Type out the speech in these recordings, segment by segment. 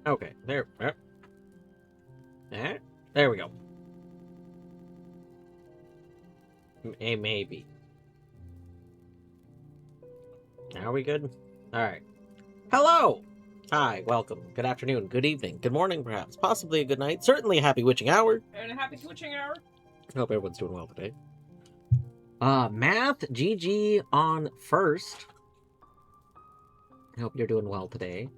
Okay, there we go. Maybe. Are we good? Alright. Hello! Hi, welcome. Good afternoon, good evening, good morning, perhaps. Possibly a good night. Certainly a happy witching hour. And a happy witching hour. I hope everyone's doing well today. Math GG on first. I hope you're doing well today.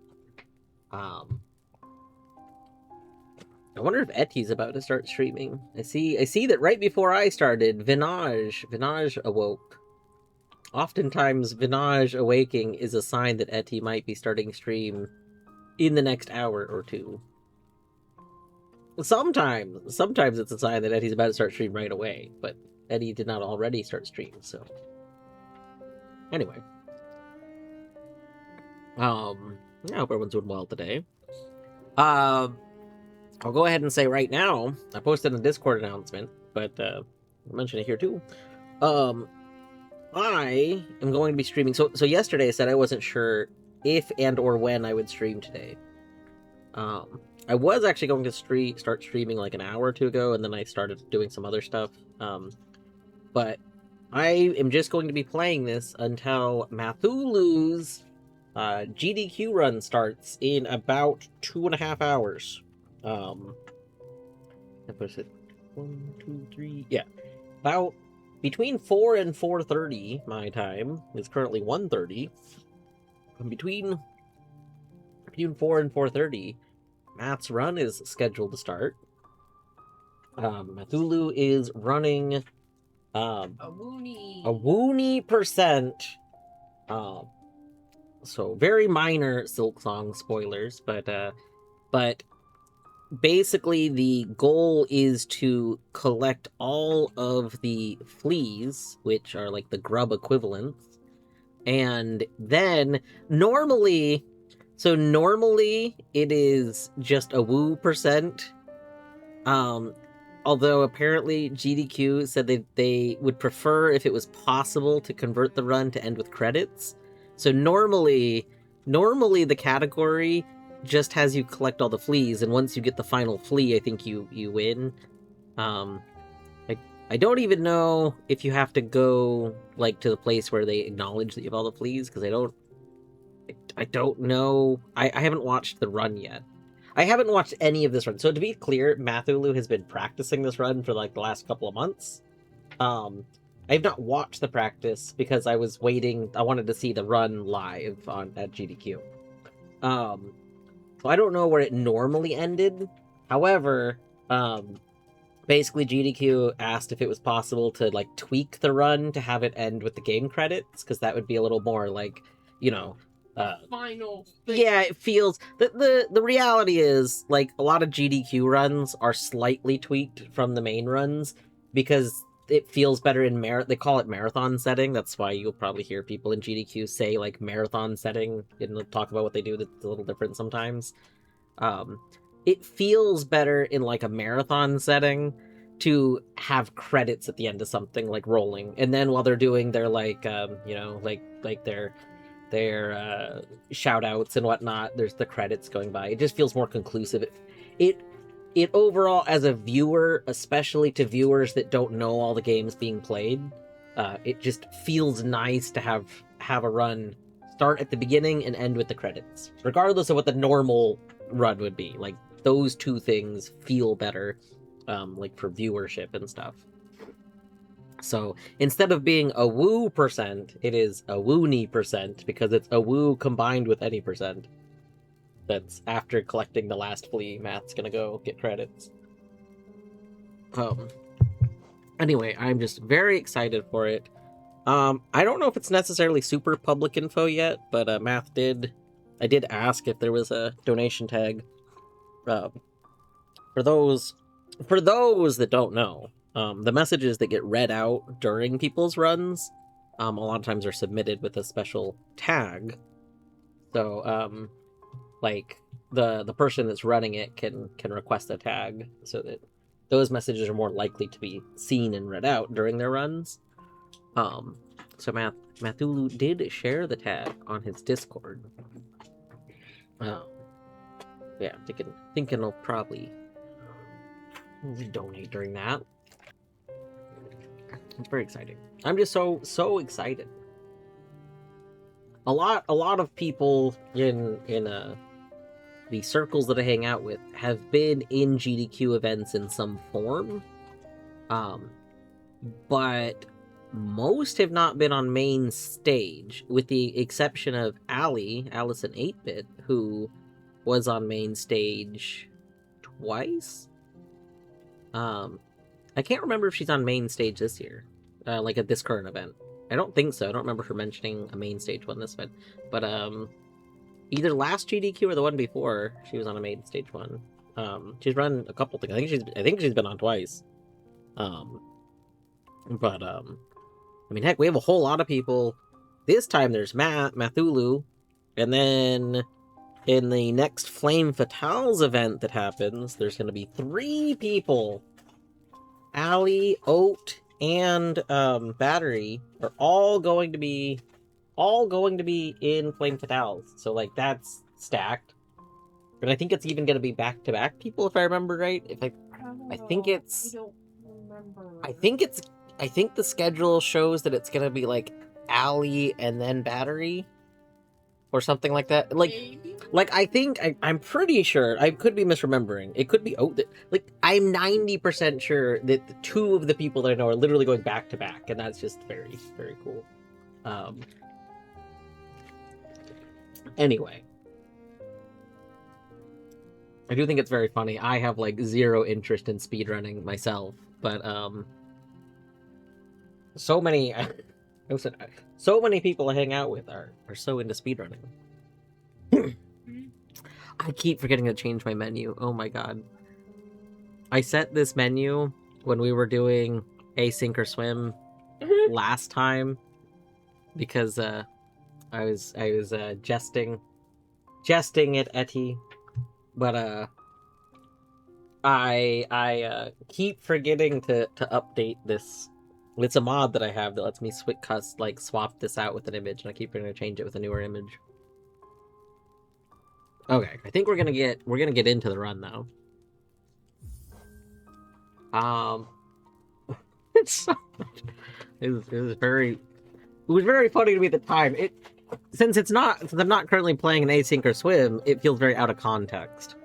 I wonder if Eti's about to start streaming. I see that right before I started, Vinage awoke. Oftentimes, Vinage awaking is a sign that Eti might be starting stream in the next hour or two. Sometimes it's a sign that Eti's about to start stream right away, but Eti did not already start stream, so. Anyway. I hope everyone's doing well today. I'll go ahead and say right now, I posted a Discord announcement, but I'll mention it here too. I am going to be streaming. So yesterday I said I wasn't sure if and or when I would stream today. I was actually going to start streaming like an hour or two ago, and then I started doing some other stuff. But I am just going to be playing this until Mathulu's GDQ run starts in about 2.5 hours. I push it 1, 2, 3. Yeah, about between 4 and 4:30 my time. It's currently 1:30. Between 4 and 4:30, Matt's run is scheduled to start. Mathulu is running A woony. a woony percent. So very minor Silk Song spoilers, but basically the goal is to collect all of the fleas, which are like the grub equivalents, and then normally it is just a woo percent. Although apparently GDQ said they would prefer if it was possible to convert the run to end with credits. So normally the category just has you collect all the fleas, and once you get the final flea, I think you win. I don't even know if you have to go like to the place where they acknowledge that you have all the fleas, because I don't know. I haven't watched the run yet. I haven't watched any of this run. So to be clear, Mathulu has been practicing this run for like the last couple of months. I've not watched the practice because I was waiting. I wanted to see the run live at GDQ. So I don't know where it normally ended. However, basically GDQ asked if it was possible to like tweak the run to have it end with the game credits, because that would be a little more like, final thing. Yeah, it feels the reality is like a lot of GDQ runs are slightly tweaked from the main runs because it feels better in they call it marathon setting. That's why you'll probably hear people in GDQ say like marathon setting and talk about what they do that's a little different sometimes. It feels better in like a marathon setting to have credits at the end of something like rolling, and then while they're doing their like their shout outs and whatnot, there's the credits going by. It just feels more conclusive. It overall, as a viewer, especially to viewers that don't know all the games being played, it just feels nice to have a run start at the beginning and end with the credits, regardless of what the normal run would be. Like, those two things feel better, like for viewership and stuff. So instead of being a woo percent, it is a woony percent, because it's a woo combined with any percent. That's after collecting the last flea. Matt's gonna go get credits. Anyway, I'm just very excited for it. I don't know if it's necessarily super public info yet, but I did ask if there was a donation tag. For those that don't know, the messages that get read out during people's runs, a lot of times are submitted with a special tag. So, like the person that's running it can request a tag so that those messages are more likely to be seen and read out during their runs. So Mathulu did share the tag on his Discord. Yeah, thinking I'll probably donate during that. It's very exciting. I'm just so excited. A lot of people in the circles that I hang out with have been in GDQ events in some form, but most have not been on main stage, with the exception of Allison 8-Bit, who was on main stage twice. I can't remember if she's on main stage this year, like at this current event. I don't think so. I don't remember her mentioning a main stage one this event, but either last GDQ or the one before, she was on a main stage one. She's run a couple things. I think she's been on twice. But I mean, heck, we have a whole lot of people. This time there's Mathulu, and then in the next Flame Fatales event that happens, there's going to be 3 people. Allie, Oat, and Battery are all going to be in Flame Fatales. So like that's stacked. And I think it's even going to be back-to-back people, if I remember right. I think it's. I don't remember. I think the schedule shows that it's going to be like Allie and then Battery, or something like that. I'm pretty sure. I could be misremembering. It could be. Like, I'm 90% sure that the 2 of the people that I know are literally going back to back, and that's just very, very cool. Anyway, I do think it's very funny. I have like 0 interest in speedrunning myself, but so many people I hang out with are so into speedrunning. I keep forgetting to change my menu. Oh my god. I set this menu when we were doing Async or Swim last time because I was jesting at Etty, but I keep forgetting to update this. It's a mod that I have that lets me swap this out with an image, and I keep forgetting to change it with a newer image. Okay, I think we're gonna get into the run now. It's it was very funny to me at the time. Since I'm not currently playing an Async or Swim, it feels very out of context,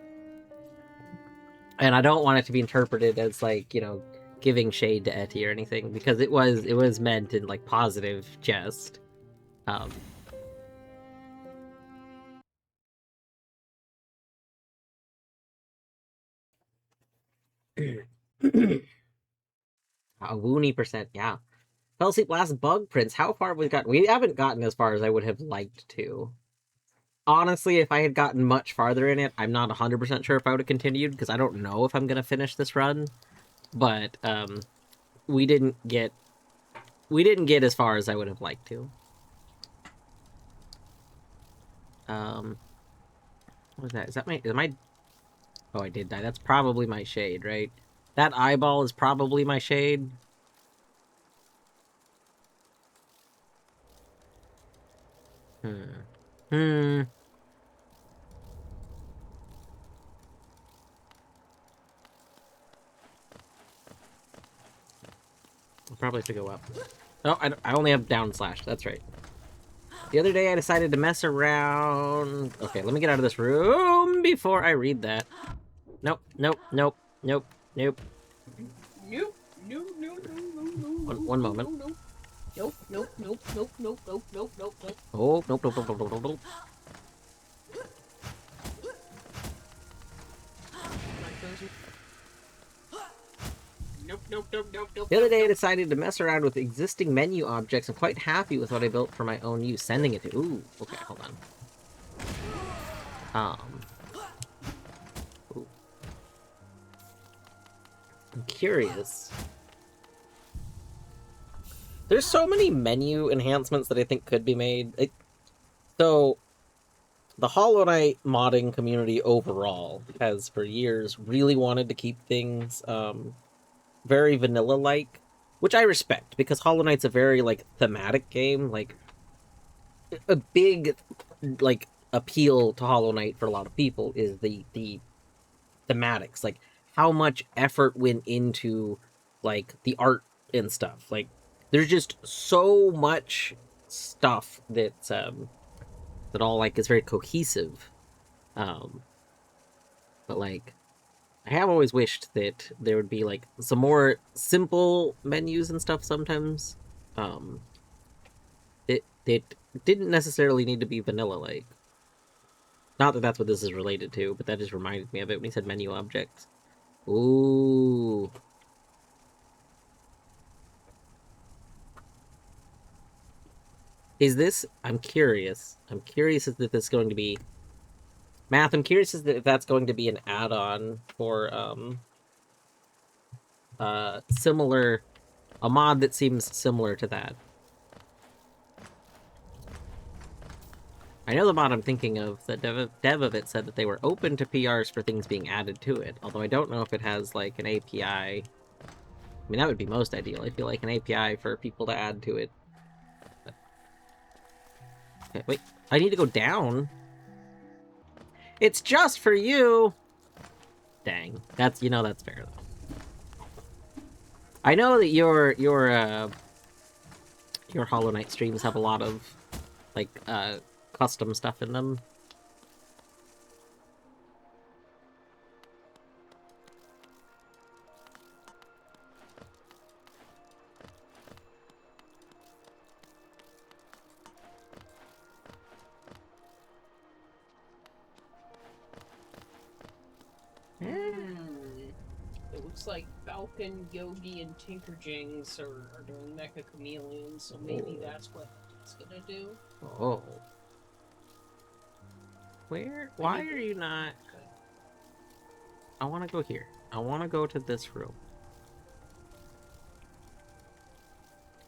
and I don't want it to be interpreted as like, you know, giving shade to Etty or anything, because it was meant in like positive jest. A woony percent, yeah. Fell asleep last bug prince. How far have we gotten? We haven't gotten as far as I would have liked to. Honestly, if I had gotten much farther in it, I'm not 100% sure if I would have continued, because I don't know if I'm going to finish this run. But we didn't get as far as I would have liked to. What was that? Is my Oh, I did die. That's probably my shade, right? That eyeball is probably my shade. I'll probably have to go up. Oh, I only have down slash. That's right. The other day I decided to mess around. Okay, let me get out of this room before I read that. Nope. One moment. Nope. Oh, nope. The other day I decided to mess around with existing menu objects. I'm quite happy with what I built for my own use. Sending it to... Ooh, okay, hold on. Ooh. I'm curious. There's so many menu enhancements that I think could be made. So, the Hollow Knight modding community overall has, for years, really wanted to keep things very vanilla-like, which I respect, because Hollow Knight's a very, like, thematic game. Like, a big appeal to Hollow Knight for a lot of people is the thematics, like how much effort went into like the art and stuff. Like there's just so much stuff that's that all like is very cohesive. Um but like I have always wished that there would be like some more simple menus and stuff sometimes. Um it didn't necessarily need to be vanilla like. Not that that's what this is related to, but that just reminded me of it when he said menu objects. Ooh. Is this... I'm curious. I'm curious if this is going to be... Math, I'm curious if that's going to be an add-on for, similar... A mod that seems similar to that. I know the mod I'm thinking of, the dev of it said that they were open to PRs for things being added to it, although I don't know if it has, like, an API. I mean, that would be most ideal. I feel like an API for people to add to it. Okay, wait. I need to go down? It's just for you! Dang. That's, you know, that's fair, though. I know that your Hollow Knight streams have a lot of, like, custom stuff in them. It looks like Falcon, Yogi, and Tinkerjings are doing Mecha Chameleon, so maybe that's what it's gonna do. Oh. Where? Why are you not... I want to go here. I want to go to this room.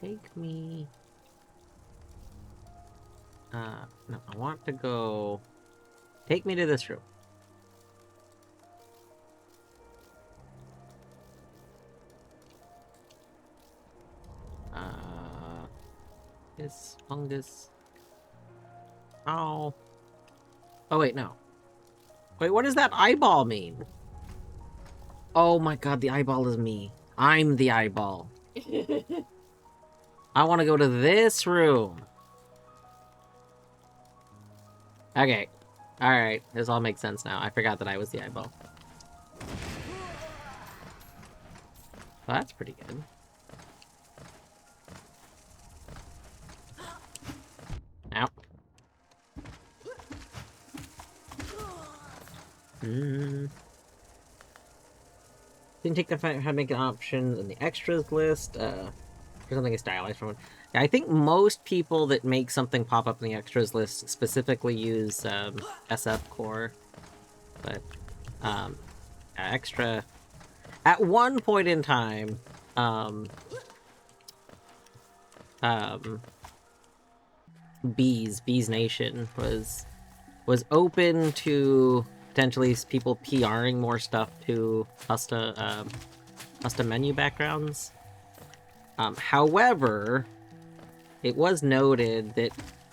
Take me... no, I want to go... Take me to this room. This fungus... Oh. Oh, wait, no. Wait, what does that eyeball mean? Oh my god, the eyeball is me. I'm the eyeball. I want to go to this room. Okay. Alright, this all makes sense now. I forgot that I was the eyeball. Well, that's pretty good. Ow. Didn't take the how to make an option in the extras list. For something is stylized from it. I think most people that make something pop up in the extras list specifically use SF core, but extra. At one point in time, Bees Nation was open to potentially people PRing more stuff to custom menu backgrounds. However, it was noted that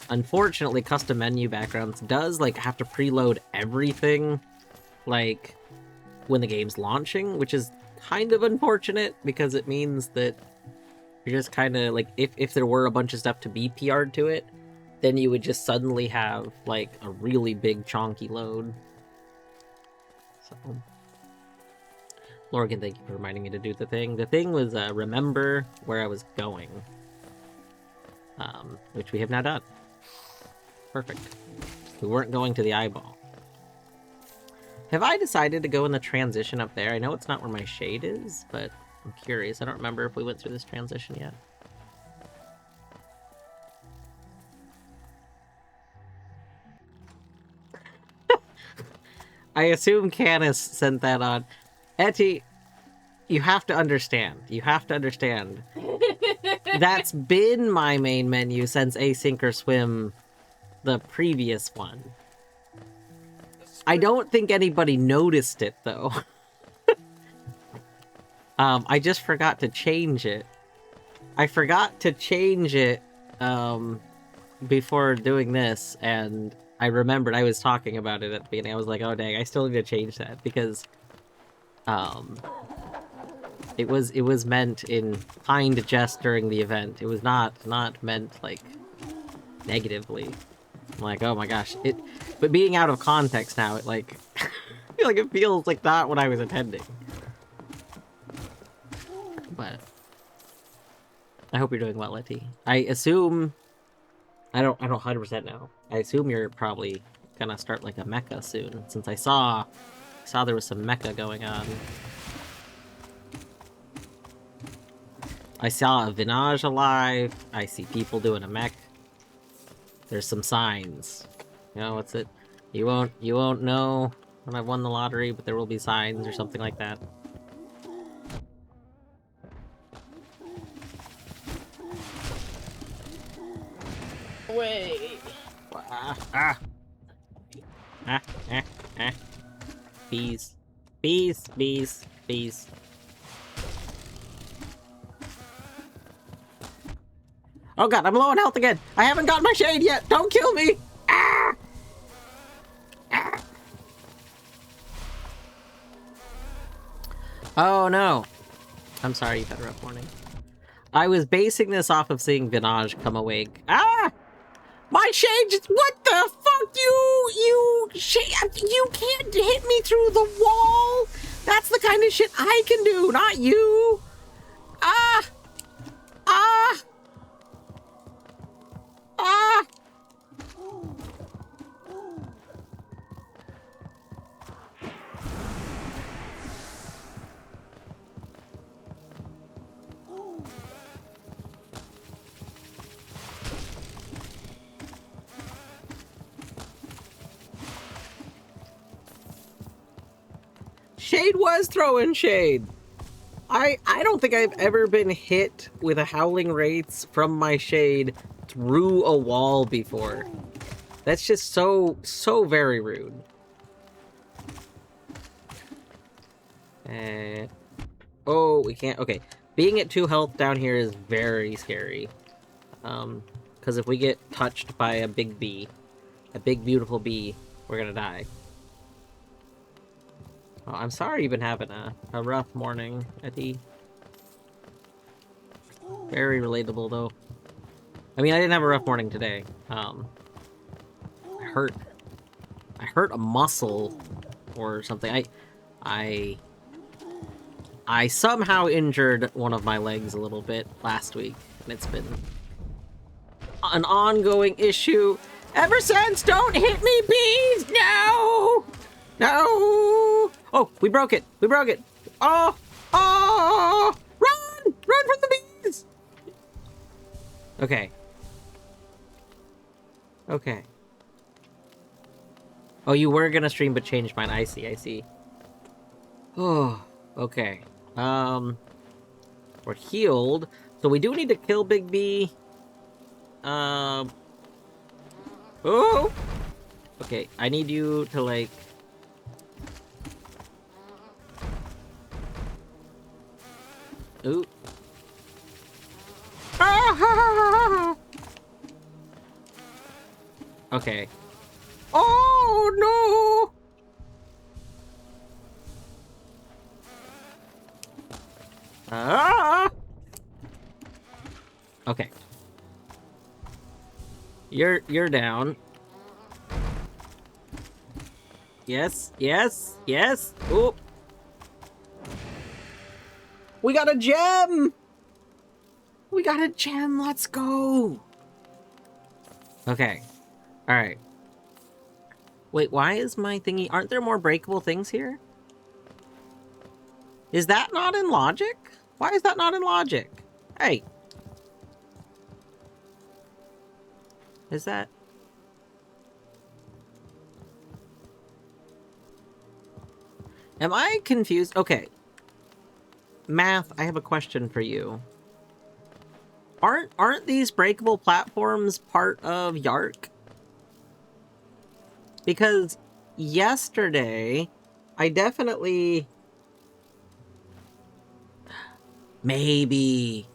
unfortunately custom menu backgrounds does like have to preload everything like when the game's launching, which is kind of unfortunate because it means that you're just kind of like if there were a bunch of stuff to be PR'd to it, then you would just suddenly have like a really big chonky load. So, Lorgan, thank you for reminding me to do the thing. The thing was remember where I was going, which we have now done. Perfect. We weren't going to the eyeball. Have I decided to go in the transition up there? I know it's not where my shade is, but I'm curious. I don't remember if we went through this transition yet. I assume Canis sent that on. Etty, you have to understand. You have to understand. That's been my main menu since Async or Swim, the previous one. I don't think anybody noticed it, though. I just forgot to change it. I forgot to change it, before doing this, and I remembered I was talking about it at the beginning. I was like, oh dang, I still need to change that because it was meant in kind jest during the event. It was not meant like negatively. I'm like, oh my gosh, but being out of context now, it like I feel like it feels like not what I was intending. But I hope you're doing well, Letty. I assume I don't 100% know. I assume you're probably gonna start like a mecha soon, since I saw there was some mecha going on. I saw a Vinage alive. I see people doing a mech. There's some signs. You know, what's it? You won't know when I won the lottery, but there will be signs or something like that. Wait. Ah. Bees. Bees, bees, bees. Oh god, I'm low on health again! I haven't got my shade yet! Don't kill me! Ah! Ah! Oh no. I'm sorry you've had a rough morning. I was basing this off of seeing Vinage come awake. Ah! My shade just— what the fuck? You can't hit me through the wall! That's the kind of shit I can do, not you! Ah! Ah! Ah! Shade was throwing shade. I don't think I've ever been hit with a Howling Wraiths from my shade through a wall before. That's just so very rude. Oh, we can't— okay. Being at 2 health down here is very scary. Because if we get touched by a big bee, a big beautiful bee, we're gonna die. Oh, I'm sorry you've been having a rough morning, Eddie. Very relatable, though. I mean, I didn't have a rough morning today. I hurt a muscle or something. I somehow injured one of my legs a little bit last week, and it's been an ongoing issue ever since. Don't hit me, bees! No! No! Oh, we broke it! We broke it! Oh! Oh! Run! Run from the bees! Okay. Okay. Oh, you were gonna stream but changed mine. I see, I see. Oh, okay. We're healed. So we do need to kill Big B. Oh! Okay, I need you to, like... Ooh. Ah! Okay. Oh, no! Ah! Okay. You're down. Yes, yes, yes. Oh. We got a gem! We got a gem, let's go! Okay. Alright. Wait, why is my thingy— aren't there more breakable things here? Is that not in logic? Why is that not in logic? Hey. Is that... am I confused? Okay. Math, I have a question for you. Aren't these breakable platforms part of Yark? Because yesterday, I definitely... Maybe.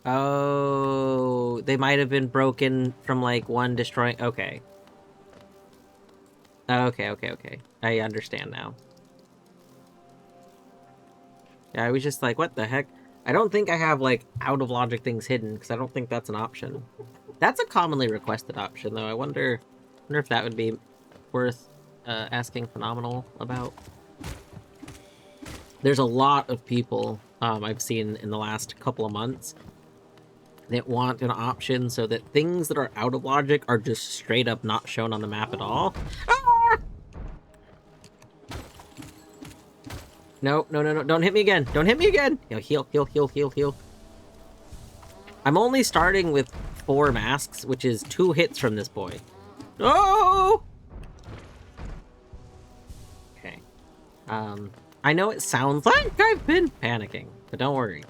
Oh, they might have been broken from, like, one destroying... Okay. Okay. I understand now. Yeah, I was just like, what the heck? I don't think I have, like, out-of-logic things hidden, because I don't think that's an option. That's a commonly requested option, though. I wonder if that would be worth asking Phenomenal about. There's a lot of people I've seen in the last couple of months that want an option so that things that are out of logic are just straight up not shown on the map at all. Ah! No, don't hit me again. Don't hit me again. You know, heal. I'm only starting with 4 masks, which is 2 hits from this boy. Oh! Okay. I know it sounds like I've been panicking, but don't worry.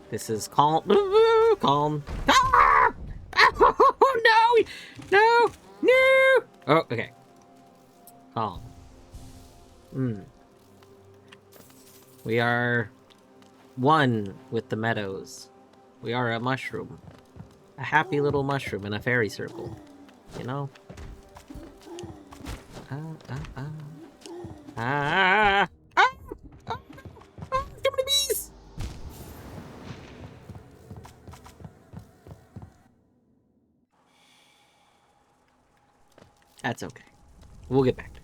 This is calm. Calm. Ah! Oh, no! Oh, okay. Calm. We are one with the meadows. We are a mushroom. A happy little mushroom in a fairy circle. You know? Too many bees! That's okay. We'll get back to it.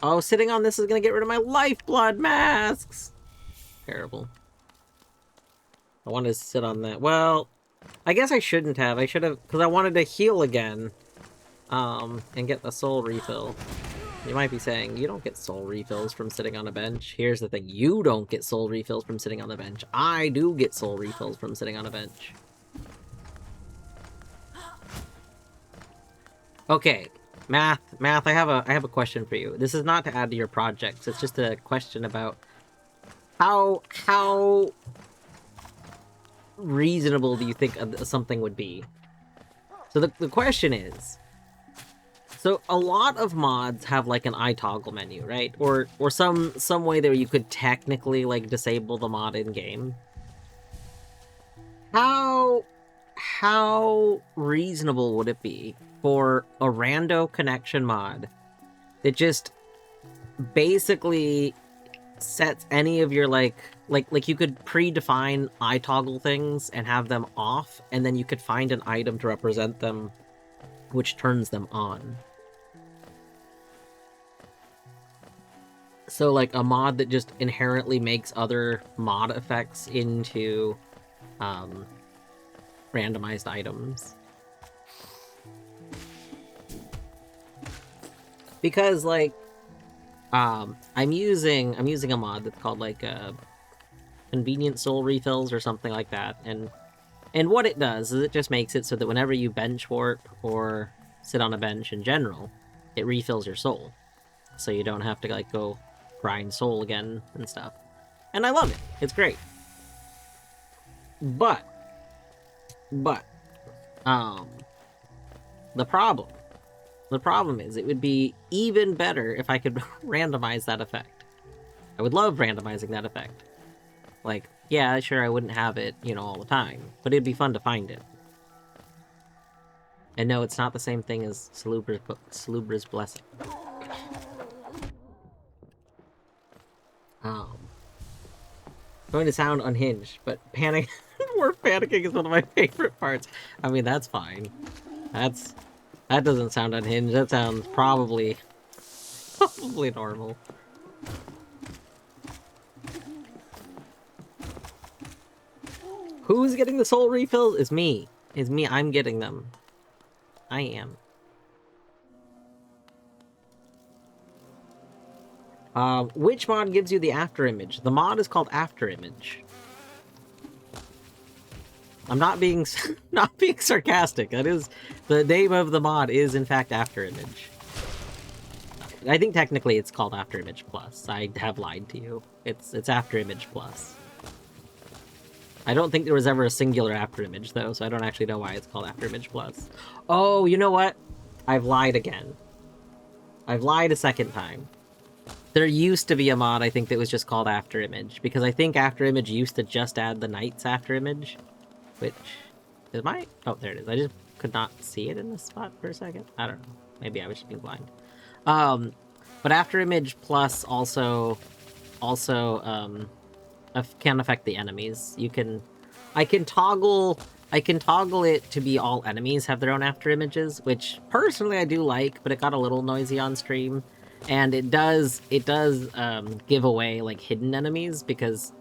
Oh, sitting on this is gonna get rid of my lifeblood masks! Terrible. I wanted to sit on that. Well, I guess I shouldn't have. I should have, because I wanted to heal again. And get the soul refill. You might be saying, you don't get soul refills from sitting on a bench. Here's the thing, you don't get soul refills from sitting on the bench. I do get soul refills from sitting on a bench. Okay. Math, I have a question for you. This is not to add to your projects. It's just a question about how reasonable do you think something would be? So the question is, so a lot of mods have like an eye toggle menu, right? Or some way that you could technically like disable the mod in game. How reasonable would it be for a rando connection mod that just basically sets any of your like you could predefine eye toggle things and have them off, and then you could find an item to represent them which turns them on. So like a mod that just inherently makes other mod effects into randomized items. Because like I'm using a mod that's called like convenient soul refills or something like that, and what it does is it just makes it so that whenever you bench warp or sit on a bench in general, it refills your soul, so you don't have to like go grind soul again and stuff. And I love it. It's great. But the problem is it would be even better if I could randomize that effect. I would love randomizing that effect. Like, yeah, sure, I wouldn't have it, you know, all the time, but it'd be fun to find it. And no, it's not the same thing as Salubra's Blessing. Going to sound unhinged, but panic... Dwarf panicking is one of my favorite parts. I mean, that's fine. That doesn't sound unhinged. That sounds probably normal. Who's getting the soul refills? Is me. I'm getting them. I am. Which mod gives you the afterimage? The mod is called afterimage. I'm not being sarcastic. That is the name of the mod is in fact afterimage. I think technically it's called After Image Plus. I have lied to you. It's After Image Plus. I don't think there was ever a singular After Image, though, so I don't actually know why it's called After Image Plus. Oh, you know what? I've lied again. I've lied a second time. There used to be a mod, I think, that was just called After Image, because I think After Image used to just add the Night's After Image, which... Is my... Oh, there it is. I just could not see it in this spot for a second. I don't know. Maybe I was just being blind. But After Image Plus also can affect the enemies. I can toggle it to be all enemies have their own after images, which personally I do like, but it got a little noisy on stream. And it does give away like hidden enemies because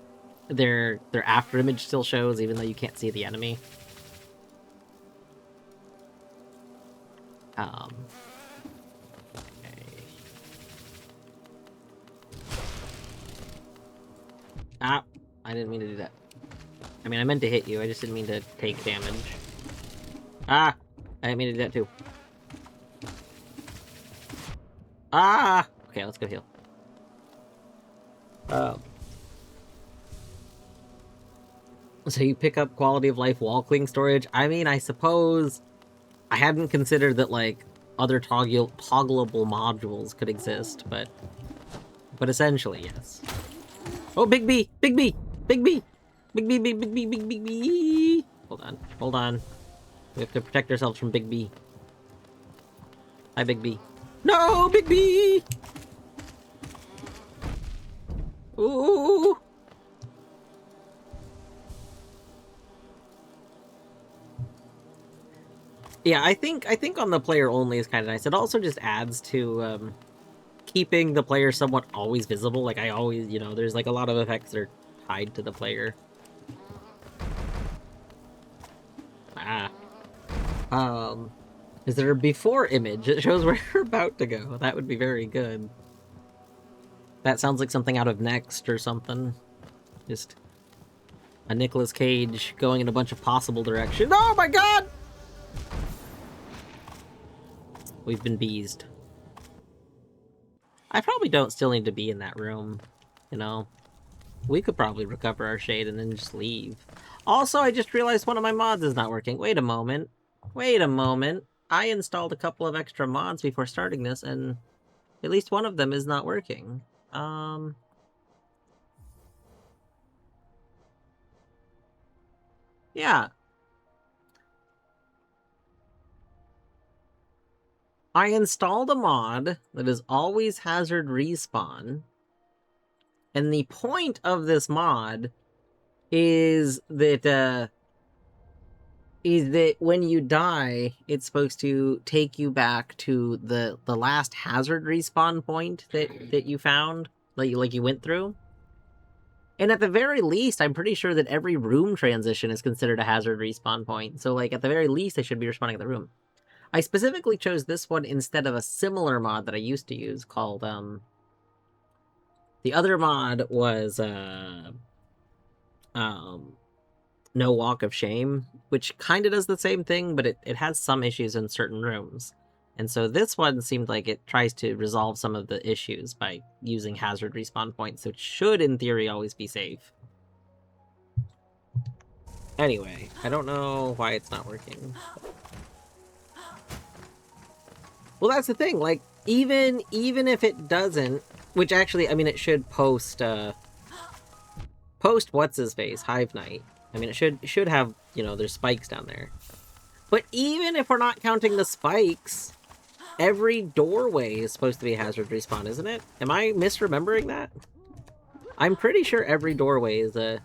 their after image still shows even though you can't see the enemy. Okay. Ah, I didn't mean to do that. I mean, I meant to hit you, I just didn't mean to take damage. Ah! I didn't mean to do that too. Ah! Okay, let's go heal. So you pick up quality of life wall cling storage? I mean, I suppose I hadn't considered that, like, other toggleable modules could exist, but essentially, yes. Oh, Big B! Big B! Big B! Big B, big, big B, big, big B! Hold on. We have to protect ourselves from Big B. Hi, Big B. No, Big B! Ooh! Yeah, I think on the player only is kind of nice. It also just adds to keeping the player somewhat always visible. Like, I always, there's like a lot of effects that are tied to the player. Ah. Is there a before image? It shows where you're about to go. That would be very good. That sounds like something out of Next or something. Just a Nicolas Cage going in a bunch of possible directions. Oh my god! We've been beezed. I probably don't still need to be in that room, We could probably recover our shade and then just leave. Also, I just realized one of my mods is not working. Wait a moment. I installed a couple of extra mods before starting this, and at least one of them is not working. Yeah. I installed a mod that is always hazard respawn, and the point of this mod is that when you die, it's supposed to take you back to the last hazard respawn point that you found, like you went through. And at the very least, I'm pretty sure that every room transition is considered a hazard respawn point. So, like, at the very least, I should be respawning at the room. I specifically chose this one instead of a similar mod that I used to use called, the other mod was, No Walk of Shame, which kind of does the same thing, but it has some issues in certain rooms. And so this one seemed like it tries to resolve some of the issues by using hazard respawn points, so it should, in theory, always be safe. Anyway, I don't know why it's not working. Well, that's the thing, like, even if it doesn't, which actually, I mean, it should post what's-his-face, Hive Knight. I mean, it should have, there's spikes down there. But even if we're not counting the spikes, every doorway is supposed to be a hazard respawn, isn't it? Am I misremembering that? I'm pretty sure every doorway is a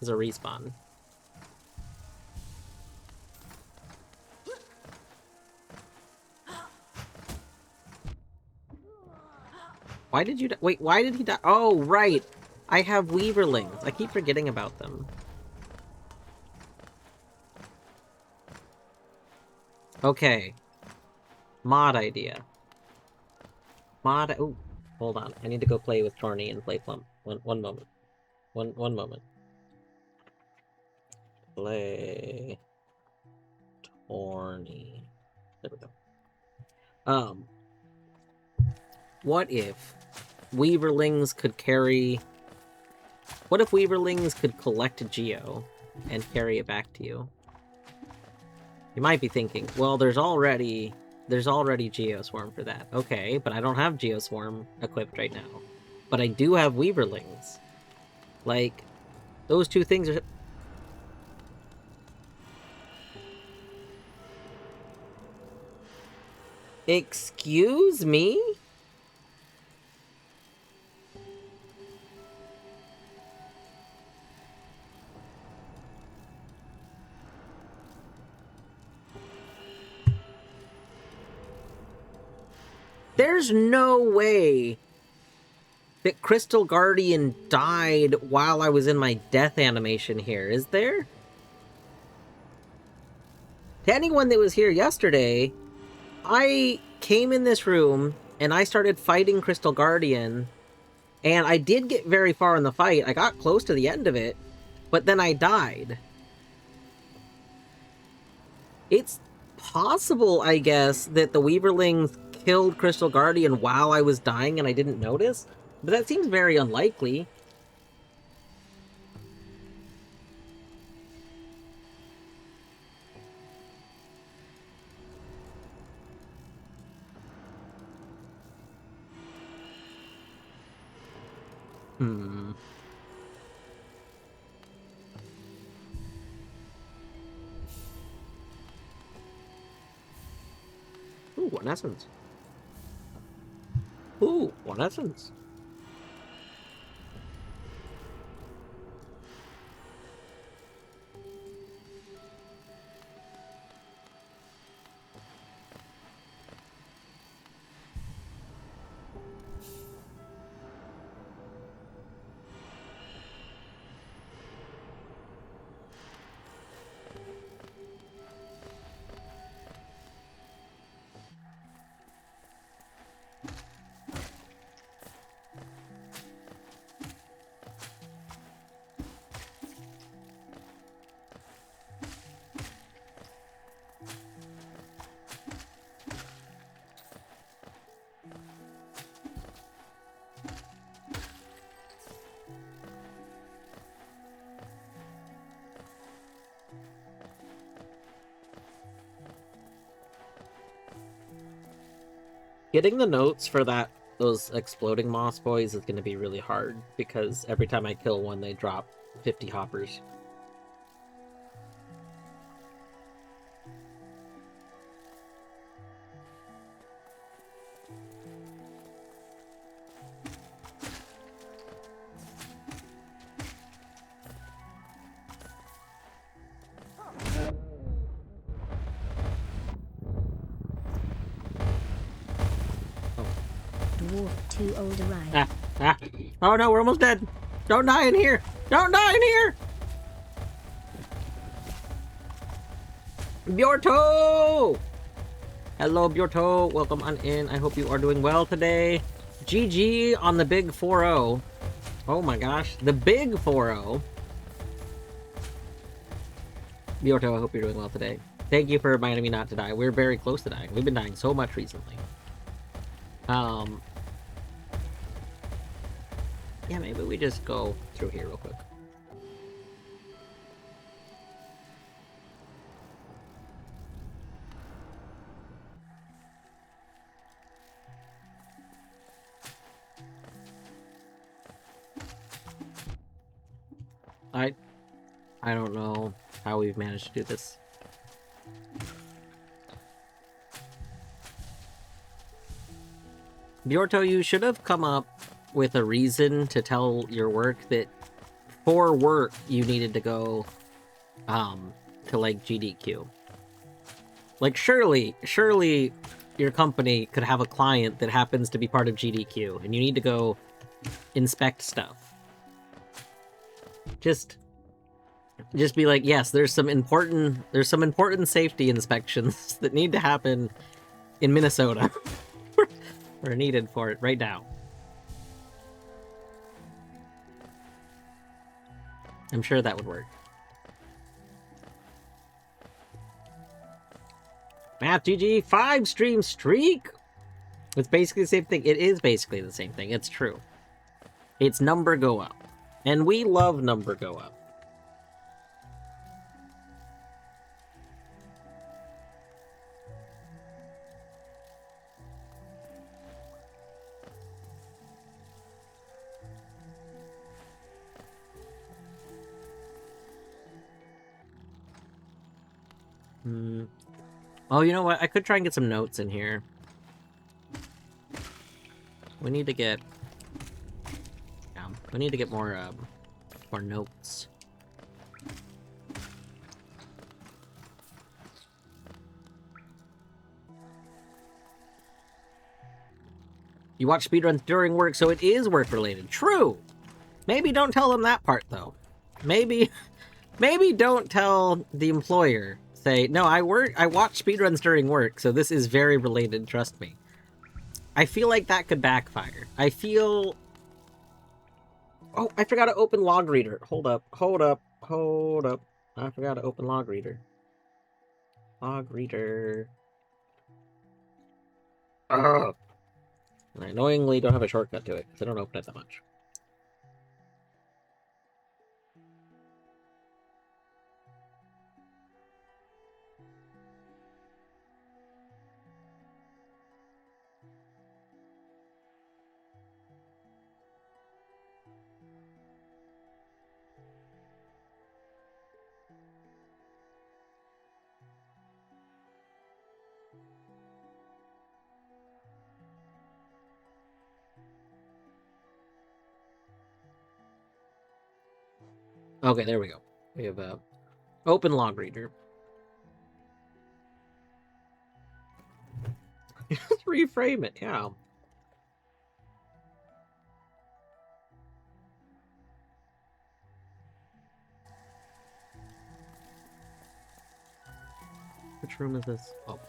respawn. Why did you die? Wait, why did he die? Oh, right. I have Weaverlings. I keep forgetting about them. Okay. Mod idea. Oh, hold on. I need to go play with Torny and play Plump. One moment. One moment. Play Torny. There we go. What if Weaverlings could carry... What if Weaverlings could collect Geo and carry it back to you? You might be thinking, well, there's already Geoswarm for that. Okay, but I don't have Geoswarm equipped right now. But I do have Weaverlings. Like, those two things are... Excuse me? There's no way that Crystal Guardian died while I was in my death animation here, is there? To anyone that was here yesterday, I came in this room and I started fighting Crystal Guardian, and I did get very far in the fight. I got close to the end of it, but then I died. It's possible, I guess, that the Weaverlings killed Crystal Guardian while I was dying and I didn't notice, but that seems very unlikely. Hmm. Ooh, one essence. Ooh, one essence. Getting the notes for those exploding moss boys is going to be really hard, because every time I kill one, they drop 50 hoppers. Dwarf too old arrived. Ah! Oh no, we're almost dead! Don't die in here! Don't die in here! Bjorto! Hello, Bjorto. Welcome on in. I hope you are doing well today. GG on the big 4-0. Oh my gosh, the big 4-0. Bjorto, I hope you're doing well today. Thank you for reminding me not to die. We're very close to dying. We've been dying so much recently. Yeah, maybe we just go through here real quick. I don't know how we've managed to do this. Bjorto, you should have come up with a reason to tell your work that for work you needed to go to like GDQ. Like surely your company could have a client that happens to be part of GDQ and you need to go inspect stuff. Just be like, yes, there's some important safety inspections that need to happen in Minnesota. We're needed for it right now. I'm sure that would work. Matt GG, 5 stream streak! It's basically the same thing. It is basically the same thing. It's true. It's number go up. And we love number go up. Oh, you know what? I could try and get some notes in here. We need to get... Yeah, we need to get more notes. You watch speedruns during work, so it is work-related. True! Maybe don't tell them that part, though. Maybe don't tell the employer. Say, no, I watch speedruns during work, so this is very related, trust me. I feel like that could backfire. I feel... Oh, I forgot to open log reader. Hold up. I forgot to open log reader. Log reader. Ugh. And I annoyingly don't have a shortcut to it, because I don't open it that much. Okay, there we go. We have a open log reader. Just reframe it, yeah. Which room is this? Oh,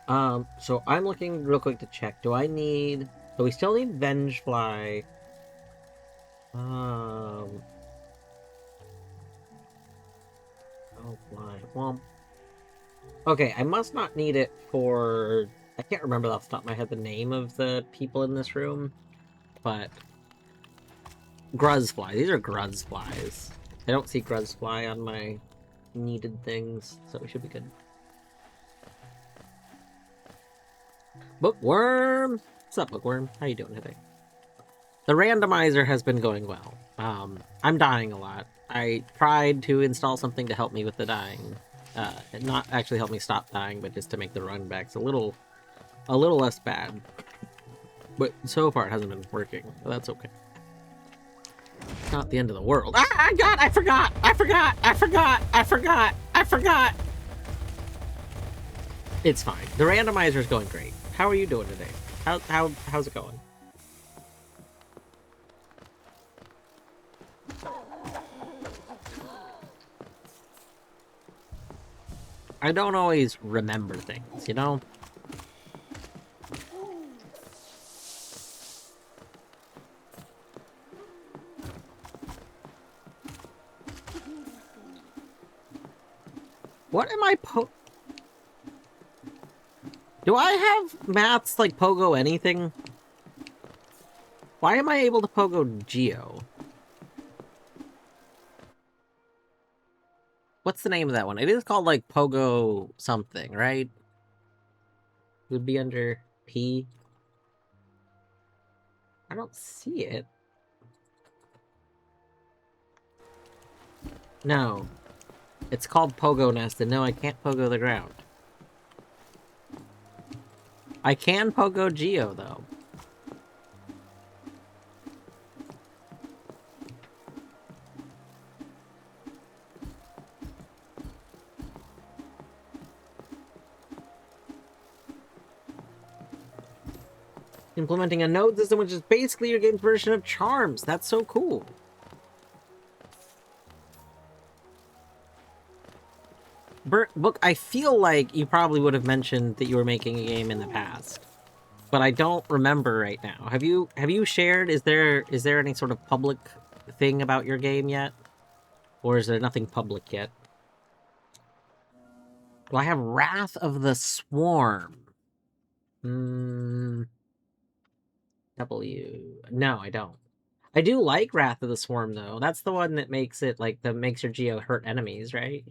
okay. So I'm looking real quick to check. Do I need... So we still need Vengefly. Oh, my. Well... Okay, I must not need it for... I can't remember off the top of my head the name of the people in this room, but... Gruzfly. These are Gruzflies. I don't see Gruzfly on my needed things, so we should be good. Bookworm! What's up, Bookworm? How you doing today? The randomizer has been going well. I'm dying a lot. I tried to install something to help me with the dying. Not actually help me stop dying, but just to make the run backs a little less bad. But so far it hasn't been working, so that's okay. It's not the end of the world. Ah, God, I forgot! It's fine. The randomizer's going great. How are you doing today? How's it going? I don't always remember things, you know? What am I Do I have maths like Pogo anything? Why am I able to Pogo Geo? What's the name of that one? It is called like Pogo something, right? It would be under P. I don't see it. No. It's called Pogo Nest, and no, I can't Pogo the ground. I can Pogo Geo, though. Implementing a node system, which is basically your game's version of Charms. That's so cool. Book, I feel like you probably would have mentioned that you were making a game in the past, but I don't remember right now. Have you shared? Is there any sort of public thing about your game yet, or is there nothing public yet? Do I have Wrath of the Swarm? Mm, W. No, I don't. I do like Wrath of the Swarm though. That's the one that makes it like that makes your Geo hurt enemies, right?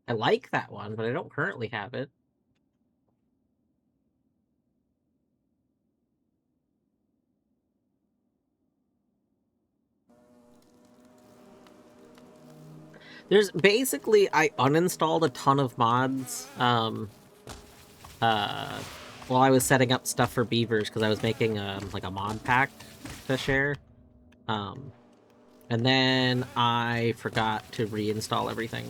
I like that one, but I don't currently have it. There's basically I uninstalled a ton of mods uh while I was setting up stuff for beavers because I was making like a mod pack to share. Um and then I forgot to reinstall everything.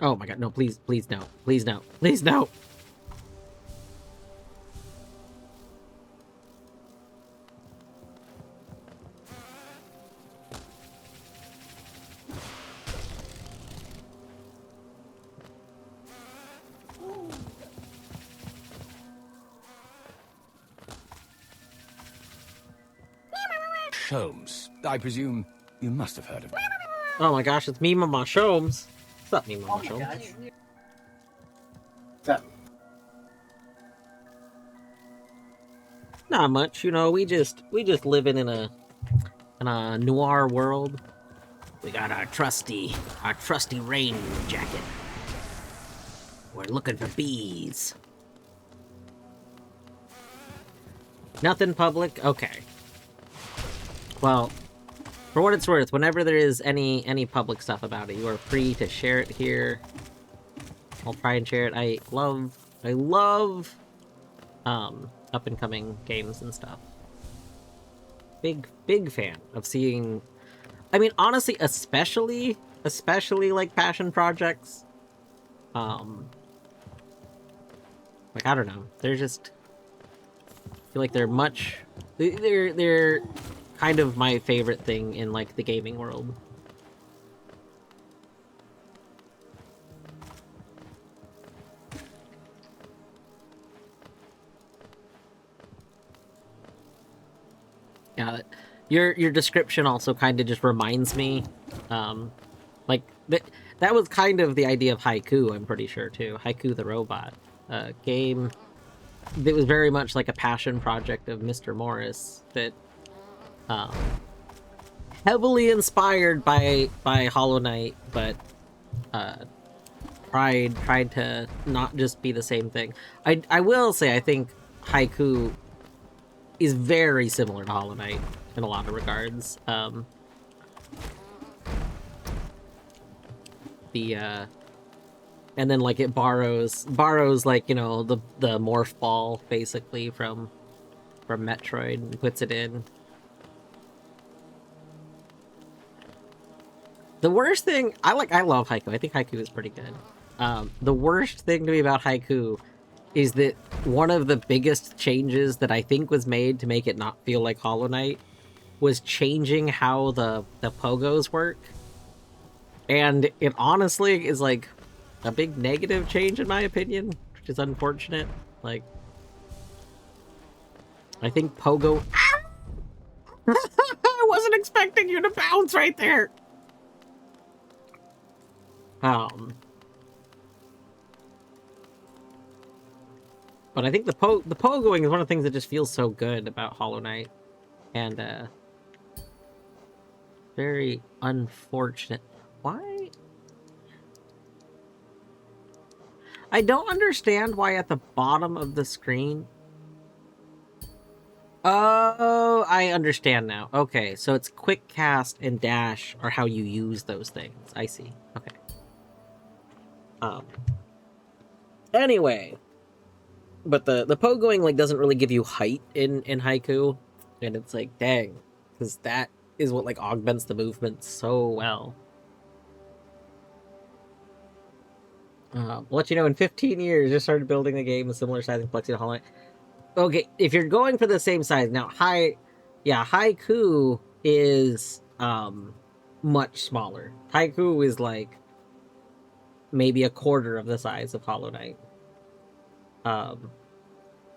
Oh my god, no, please, please no. Please no. Please no. Holmes, I presume you must have heard of it. Oh my gosh, it's me, Mama Shomes. What's up, me, Mama Shomes? That Not much, you know. We just living in a noir world. We got our trusty rain jacket. We're looking for bees. Nothing public? Okay. Well, for what it's worth, whenever there is any public stuff about it, you are free to share it here. I'll try and share it. I love up and coming games and stuff. Big fan of seeing, I mean, honestly, especially like passion projects. Like, I don't know. They're just, I feel like they're kind of my favorite thing in like the gaming world. Yeah, your description also kind of just reminds me, like that was kind of the idea of Haiku. I'm pretty sure too. Haiku the robot, game that was very much like a passion project of Mr. Morris that, heavily inspired by Hollow Knight, but tried to not just be the same thing. I will say I think Haiku is very similar to Hollow Knight in a lot of regards. And then like it borrows like, you know, the morph ball basically from Metroid and puts it in. The worst thing I love Haiku. I think Haiku is pretty good. The worst thing to me about Haiku is that one of the biggest changes that I think was made to make it not feel like Hollow Knight was changing how the pogos work. And it honestly is like a big negative change in my opinion, which is unfortunate. Like, I think pogo... I wasn't expecting you to bounce right there! But I think the pogoing is one of the things that just feels so good about Hollow Knight. And, very unfortunate. Why? I don't understand why at the bottom of the screen... Oh, I understand now. Okay, so it's quick cast and dash are how you use those things. I see. Okay. Anyway, but the pogoing like doesn't really give you height in Haiku, and it's like, dang, because that is what like augments the movement so well. I'll let you know, in 15 years, just started building the game with similar size and complexity to Hollow Knight. Okay, if you're going for the same size now, Haiku is much smaller. Haiku is like maybe a quarter of the size of Hollow Knight.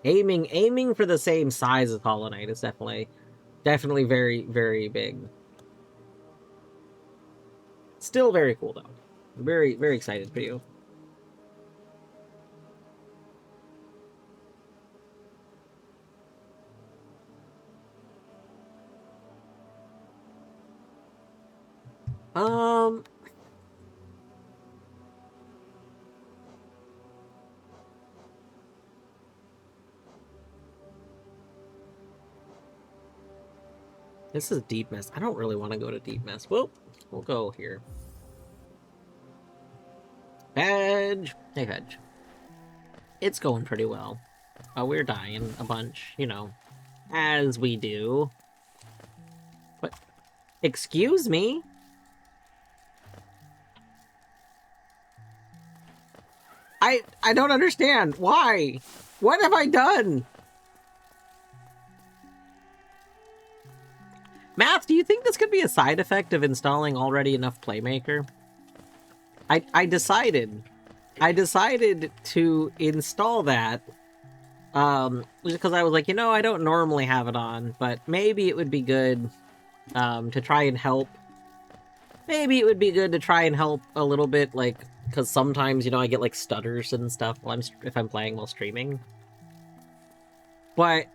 Aiming for the same size as Hollow Knight is definitely very, very big. Still very cool though. Very, very excited for you. Um, this is deep mess. I don't really want to go to deep mess. Well, we'll go here. Veg. Hey, Veg. It's going pretty well. We're dying a bunch, you know, as we do. What? Excuse me? I don't understand. Why? What have I done? Math, do you think this could be a side effect of installing already enough Playmaker? I decided to install that just because I was like, you know, I don't normally have it on, but maybe it would be good to try and help. Maybe it would be good to try and help a little bit, like, because sometimes, you know, I get like stutters and stuff while if I'm playing while streaming. But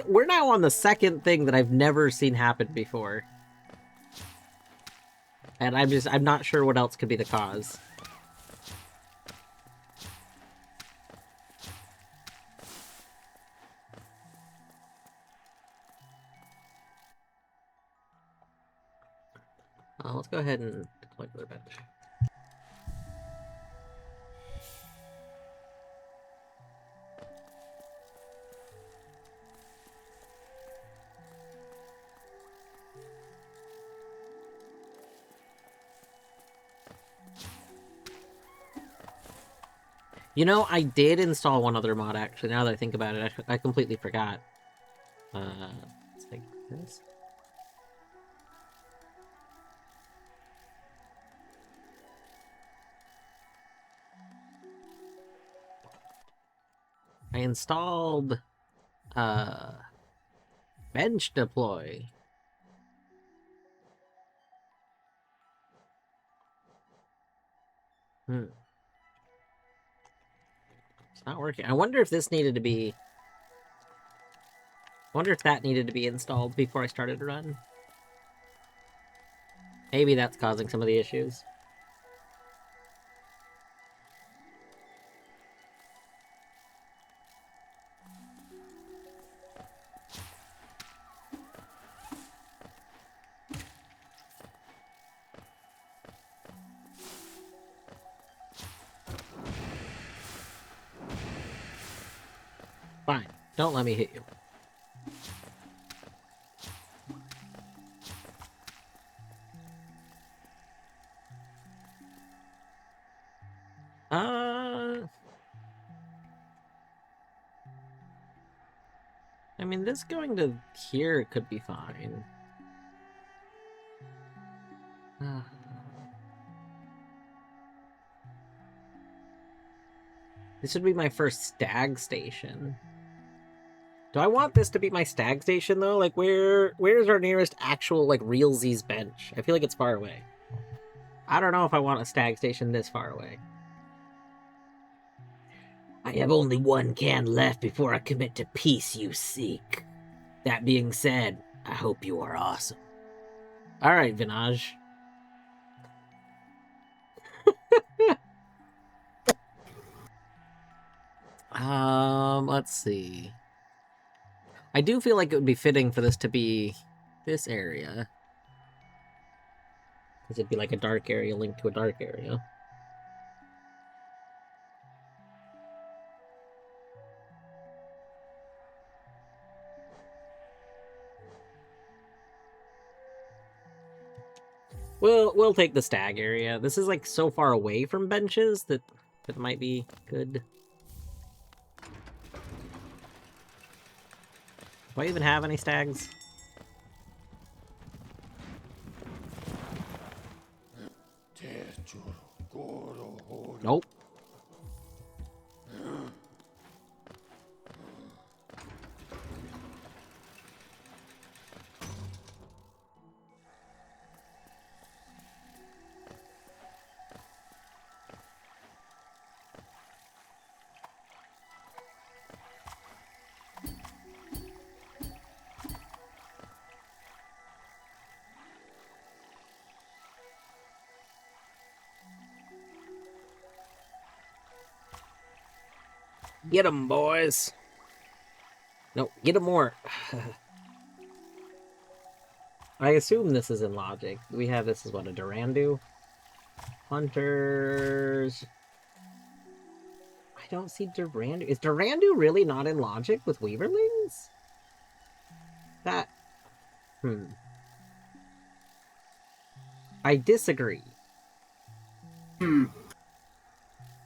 we're now on the second thing that I've never seen happen before. And I'm not sure what else could be the cause. Let's go ahead and deploy the bench. You know, I did install one other mod, actually, now that I think about it. I completely forgot. Let's take this. I installed, bench deploy. It's not working. I wonder if this needed to be... I wonder if that needed to be installed before I started to run. Maybe that's causing some of the issues. Fine. Don't let me hit you. I mean, this going to here could be fine. This would be my first stag station. Do I want this to be my stag station, though? Like, where's our nearest actual, like, realsies bench? I feel like it's far away. I don't know if I want a stag station this far away. I have only one can left before I commit to peace you seek. That being said, I hope you are awesome. Alright, Vinaj. Let's see. I do feel like it would be fitting for this to be this area. Because it'd be like a dark area linked to a dark area. We'll take the stag area. This is like so far away from benches that it might be good. Do I even have any stags? Nope. Get 'em, boys! No, get 'em more! I assume this is in logic. We have this as what, a Durando? Hunters... I don't see Durando. Is Durando really not in logic with Weaverlings? That... I disagree.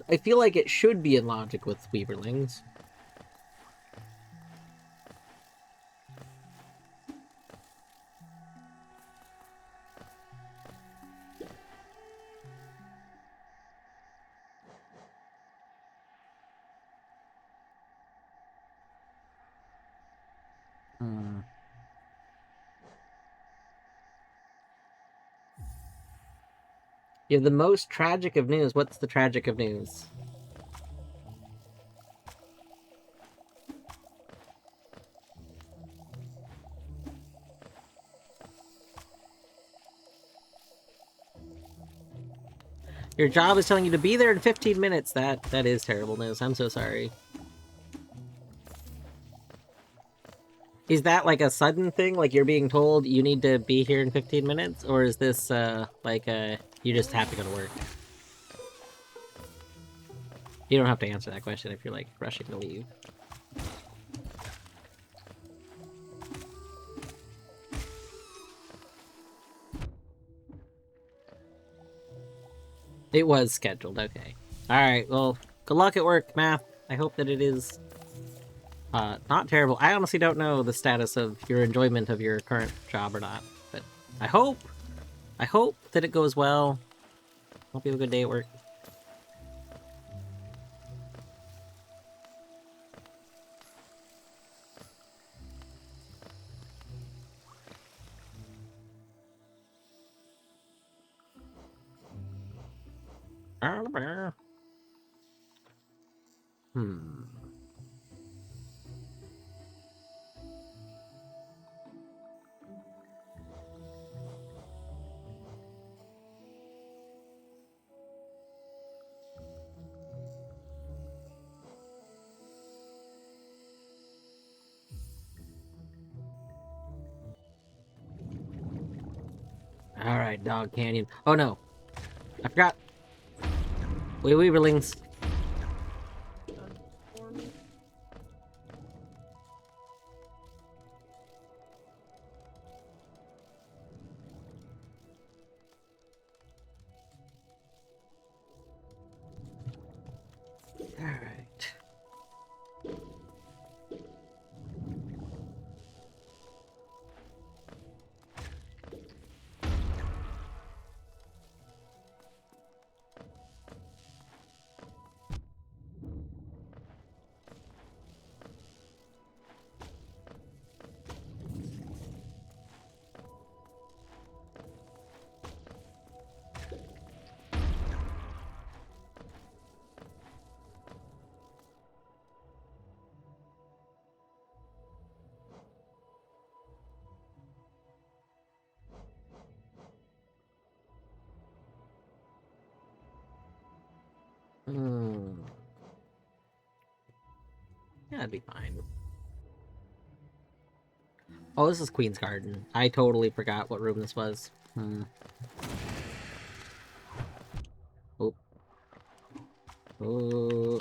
I feel like it should be in logic with Weaverlings. You have the most tragic of news. What's the tragic of news? Your job is telling you to be there in 15 minutes. That is terrible news. I'm so sorry. Is that like a sudden thing? Like you're being told you need to be here in 15 minutes? Or is this you just have to go to work? You don't have to answer that question if you're like rushing to leave. It was scheduled, okay. Alright, well, good luck at work, Math. I hope that it is not terrible. I honestly don't know the status of your enjoyment of your current job or not, but I hope that it goes well. Hope you have a good day at work. Alright, Dog Canyon. Oh no. I forgot. Wait, Weaverlings. Alright. Yeah, that'd be fine. Oh, this is Queen's Garden. I totally forgot what room this was. Oh. Oh. Oh.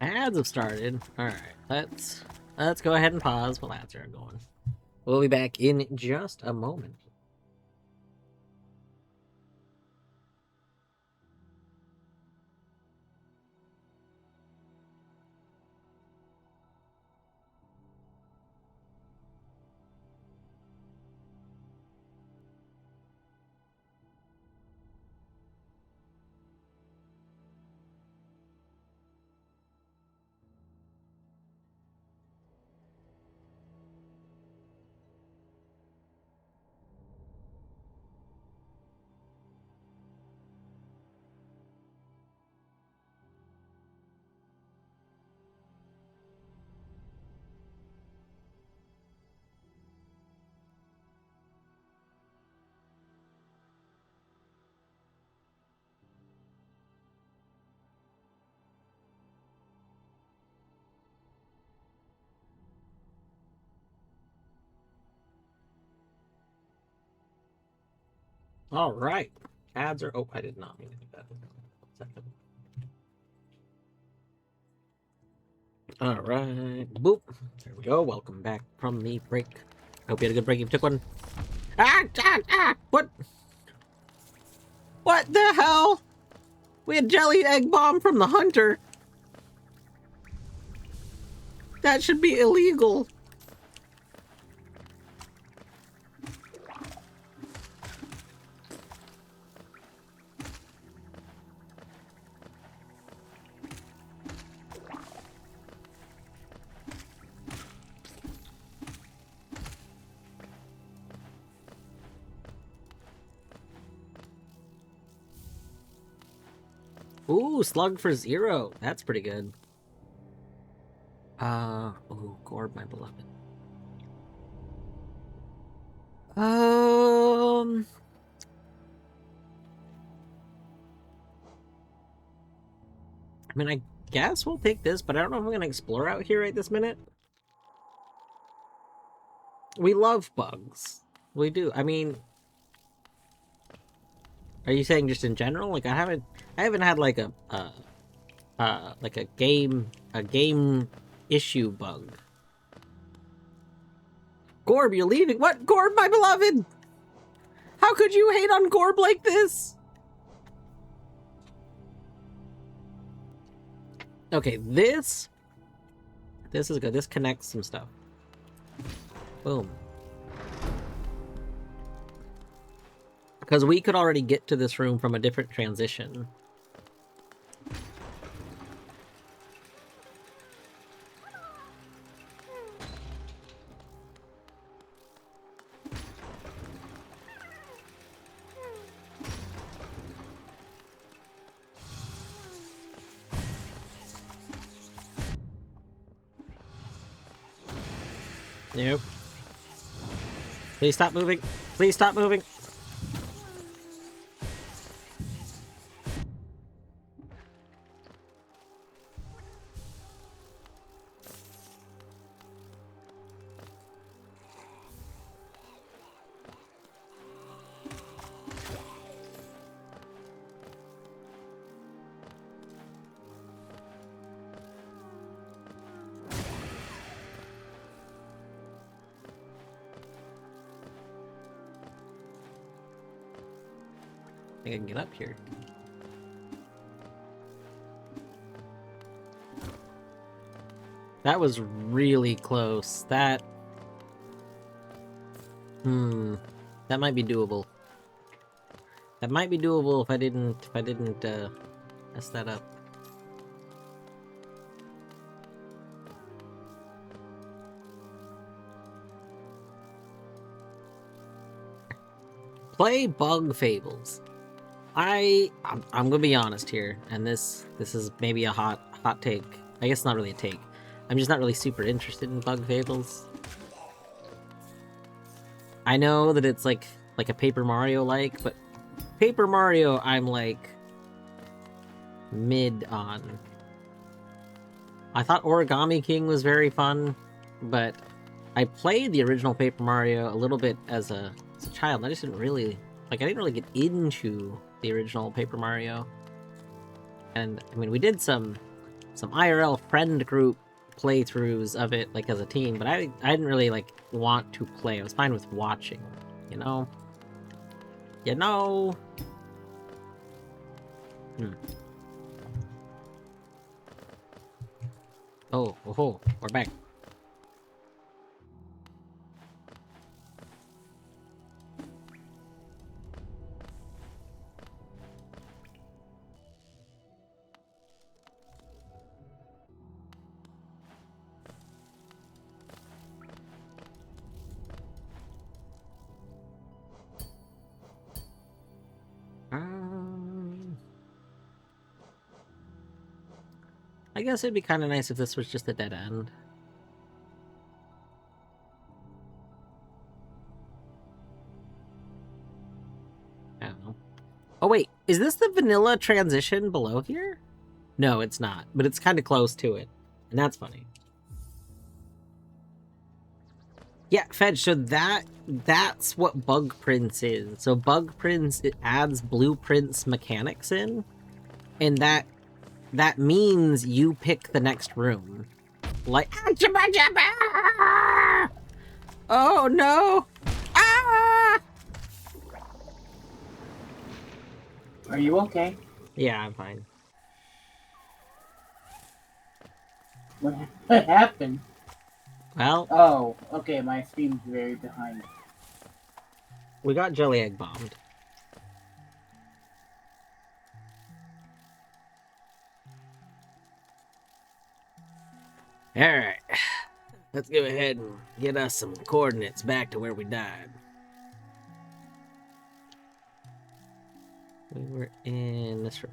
Ads have started. Alright, let's Let's go ahead and pause while ads are going. We'll be back in just a moment. All right. Ads are. Oh, I did not mean to do that. Second. All right. Boop. There we go. Welcome back from the break. Hope you had a good break. You took one. What? What the hell? We had jelly egg bomb from the hunter. That should be illegal. Ooh, slug for 0. That's pretty good. Ooh, Gorb, my beloved. I mean, I guess we'll take this, but I don't know if I'm gonna explore out here right this minute. We love bugs. We do. I mean, are you saying just in general? Like, I haven't had like a game issue bug. Gorb, you're leaving? What? Gorb, my beloved! How could you hate on Gorb like this? Okay, this is good. This connects some stuff. Boom. Because we could already get to this room from a different transition. Nope. Please stop moving. Please stop moving. I think I can get up here. That was really close. That might be doable. That might be doable if I didn't mess that up. Play Bug Fables. I'm gonna be honest here, and this is maybe a hot take. I guess not really a take. I'm just not really super interested in Bug Fables. I know that it's like a Paper Mario like, but Paper Mario I'm like mid on. I thought Origami King was very fun, but I played the original Paper Mario a little bit as a child, and I just didn't really I didn't really get into the original Paper Mario. And I mean, we did some IRL friend group playthroughs of it like as a teen, but I didn't really like want to play. I was fine with watching, you know. You know. Oh, we're back. I guess it'd be kind of nice if this was just a dead end. I don't know. Oh wait, is this the vanilla transition below here? No, it's not, but it's kind of close to it, and that's funny. Yeah, Fed, so that's what Bug Prince is. So Bug Prince, it adds blueprints mechanics in, and that means you pick the next room. Like, oh no! Ah! Are you okay? Yeah, I'm fine. What happened? Well, Oh, okay, my stream's very behind. we got jelly egg bombed. Alright. Let's go ahead and get us some coordinates back to where we died. We were in this room.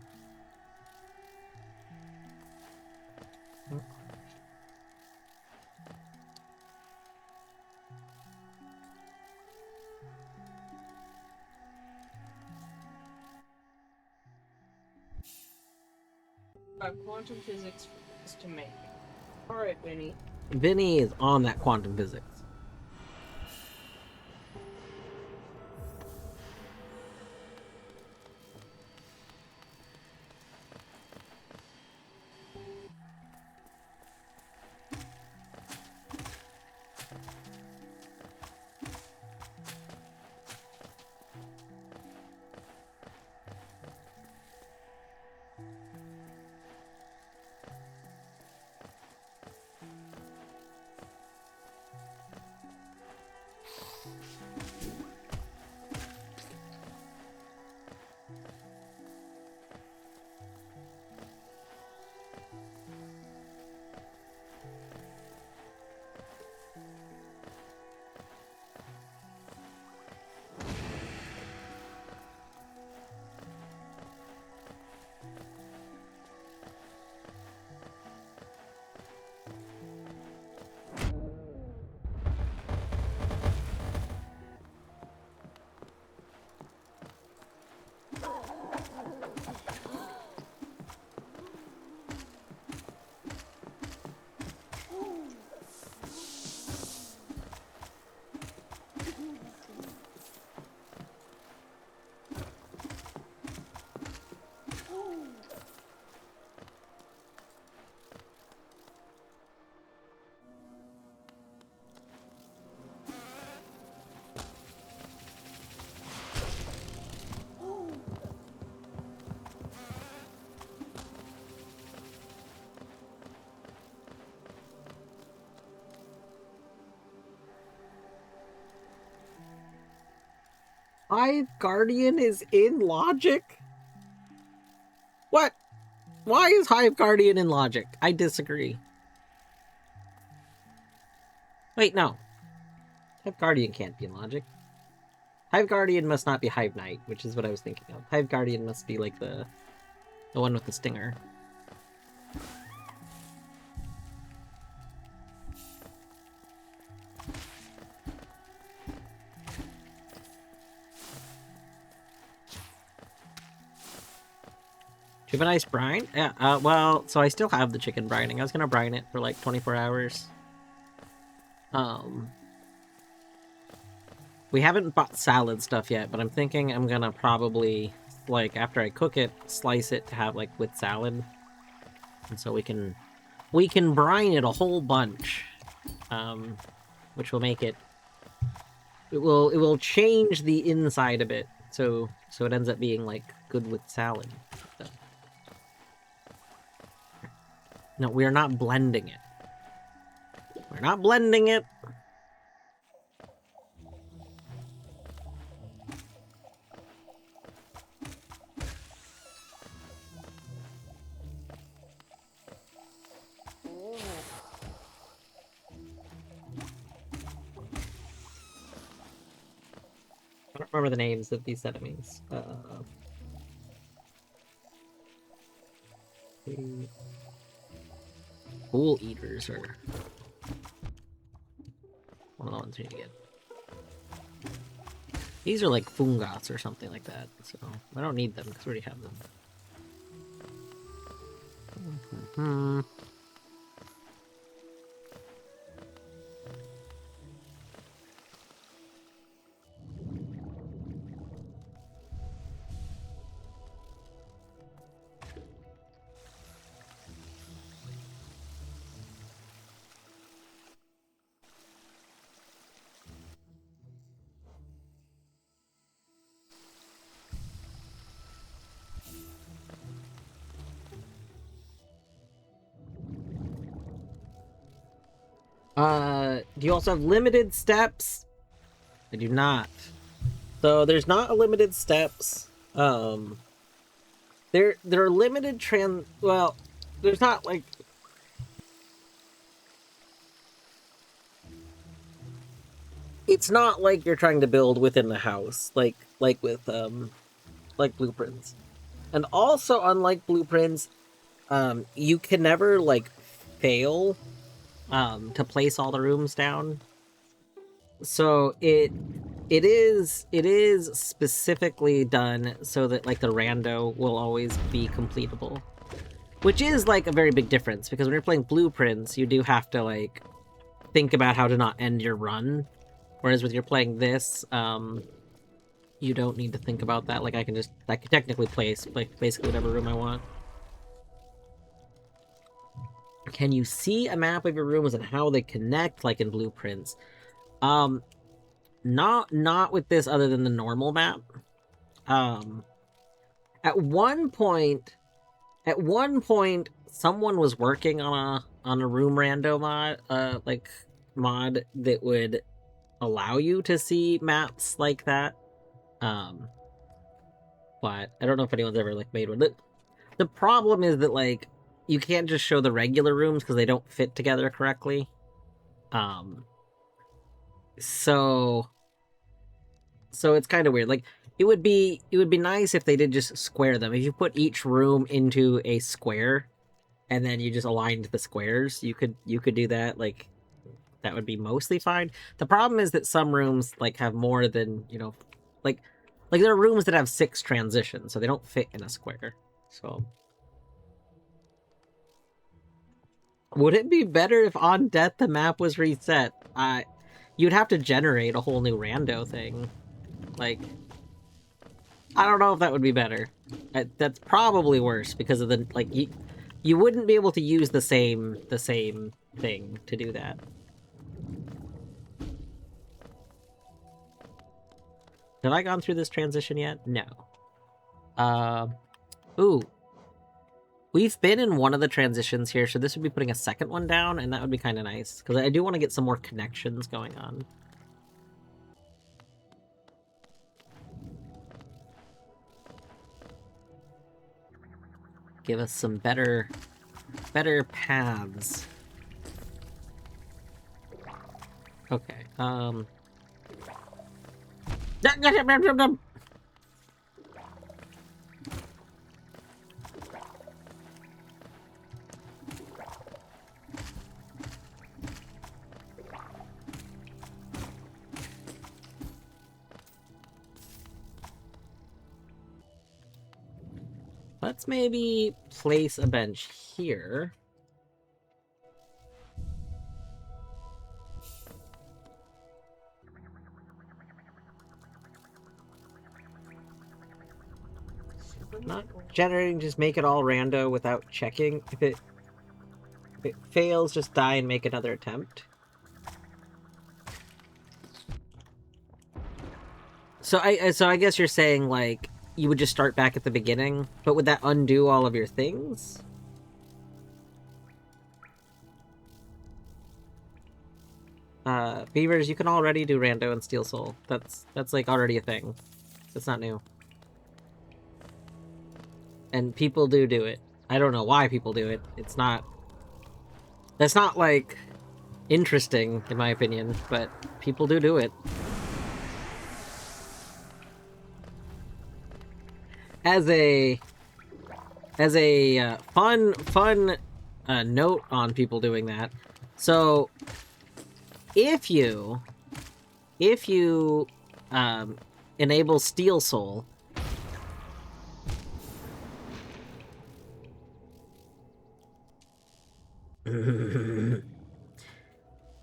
Quantum physics is to make. Alright, Vinny. Vinny is on that quantum physics. Hive Guardian is in Logic? What? Why is Hive Guardian in Logic? I disagree. Wait, no. Hive Guardian can't be in Logic. Hive Guardian must not be Hive Knight, which is what I was thinking of. Hive Guardian must be like the one with the stinger. Do you have a nice brine? Yeah, well, so I still have the chicken brining. I was gonna brine it for like 24 hours. We haven't bought salad stuff yet, but I'm thinking I'm gonna probably, like, after I cook it, slice it to have, like, with salad. And so we can we can brine it a whole bunch, which will make it. It will change the inside a bit, so it ends up being like good with salad. So. No, we are not blending it. We're not blending it. I don't remember the names of these enemies. Ghoul eaters are one of the ones we need to get. These are like fungas or something like that, so I don't need them because we already have them. Mm-hmm. Do you also have limited steps? I do not. So there's not a limited steps. There are limited well, there's not like it's not like you're trying to build within the house, like with like blueprints. And also unlike blueprints, you can never like fail to place all the rooms down. So it is specifically done so that like the rando will always be completable. Which is like a very big difference because when you're playing blueprints, you do have to like think about how to not end your run. Whereas with you're playing this, you don't need to think about that. Like I can technically place like basically whatever room I want. Can you see a map of your rooms and how they connect like in blueprints? Not with this other than the normal map. At one point someone was working on a room rando mod that would allow you to see maps like that. But I don't know if anyone's ever like made one. The problem is that like you can't just show the regular rooms because they don't fit together correctly. So it's kind of weird. Like it would be nice if they did just square them. If you put each room into a square and then you just aligned the squares, you could do that. Like that would be mostly fine. The problem is that some rooms like have more than, like there are rooms that have 6 transitions, so they don't fit in a square. So would it be better if on death the map was reset? You'd have to generate a whole new rando thing. Like, I don't know if that would be better. That's probably worse because of the like you wouldn't be able to use the same thing to do that. Have I gone through this transition yet? No. Ooh. We've been in one of the transitions here, so this would be putting a second one down, and that would be kind of nice, because I do want to get some more connections going on. Give us some better paths. Okay, let's maybe place a bench here. Not generating, just make it all rando without checking if it If it fails, just die and make another attempt. So I guess you're saying, like, you would just start back at the beginning, but would that undo all of your things? Beavers, you can already do Rando and Steel Soul. That's like already a thing. It's not new. And people do it. I don't know why people do it. It's not... That's not, like, interesting, in my opinion, but people do it. As a fun note on people doing that, so if you enable Steel Soul,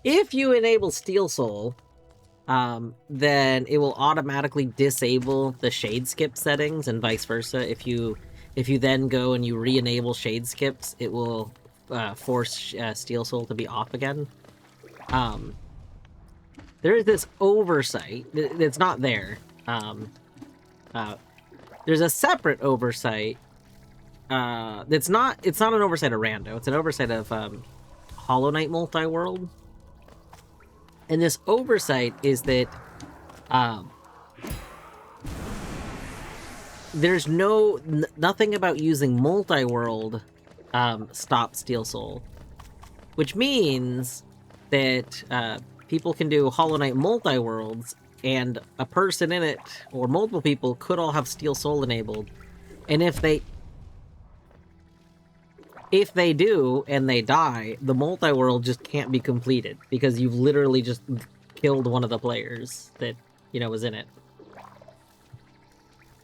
if you enable Steel Soul, then it will automatically disable the shade skip settings, and vice versa. If you then go and you re-enable shade skips, it will force Steel Soul to be off again. There is this oversight that's not there. There's a separate oversight. It's not an oversight of Rando. It's an oversight of Hollow Knight multi-world. And this oversight is that there's nothing about using multi-world stops Steel Soul, which means that people can do Hollow Knight multi-worlds, and a person in it, or multiple people, could all have Steel Soul enabled. And if they do, and they die, the multi-world just can't be completed, because you've literally just killed one of the players that, you know, was in it.